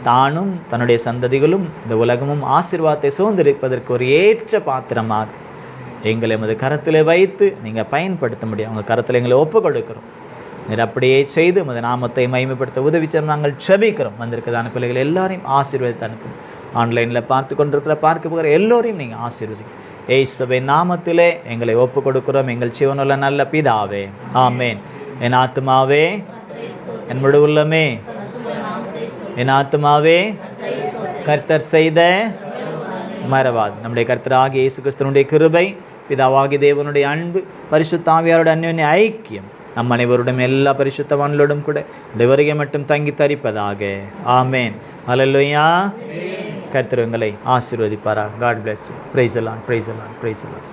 தானும் தன்னுடைய சந்ததிகளும் இந்த உலகமும் ஆசீர்வாதத்தை சுதந்திரிப்பதற்கு ஒரு ஏற்ற பாத்திரமாக எங்களை எமது கரத்தில் வைத்து நீங்கள் பயன்படுத்த முடியும். அவங்க கரத்தில் எங்களை ஒப்பு கொடுக்கிறோம். நீர் அப்படியே செய்து உமது நாமத்தை மகிமைப்படுத்த உதவி செய்ய நாங்கள் செபிக்கிறோம். வந்திருக்கிறதான பிள்ளைகள் எல்லாரையும் ஆசீர்வதித்து அனுப்பும். ஆன்லைனில் பார்க்க போகிற எல்லோரையும் நீங்கள் ஆசீர்வதிங்க. இயேசுவின் நாமத்திலே எங்களை ஒப்பு கொடுக்கிறோம் எங்கள் ஜீவனுள்ள நல்ல பிதாவே, ஆமேன். என் ஆத்துமாவே என் முழு உள்ளமே என் ஆத்துமாவே கர்த்தர் செய்த மறவாது. நம்முடைய கர்த்தராகிய இயேசு கிறிஸ்துவினுடைய கிருபை, பிதாவாகிய தேவனுடைய அன்பு, பரிசுத்த ஆவியாருடைய அன்யோன்ய ஐக்கியம் நம் அனைவருடன் எல்லா பரிசுத்தவான்களோடும் கூட வருகை மட்டும் தங்கி தரிப்பதாக. ஆமேன். அல்லேலூயா. கர்த்தர் உங்களை ஆசீர்வதிப்பாரா. God bless you. Praise the Lord, praise the Lord, praise the Lord.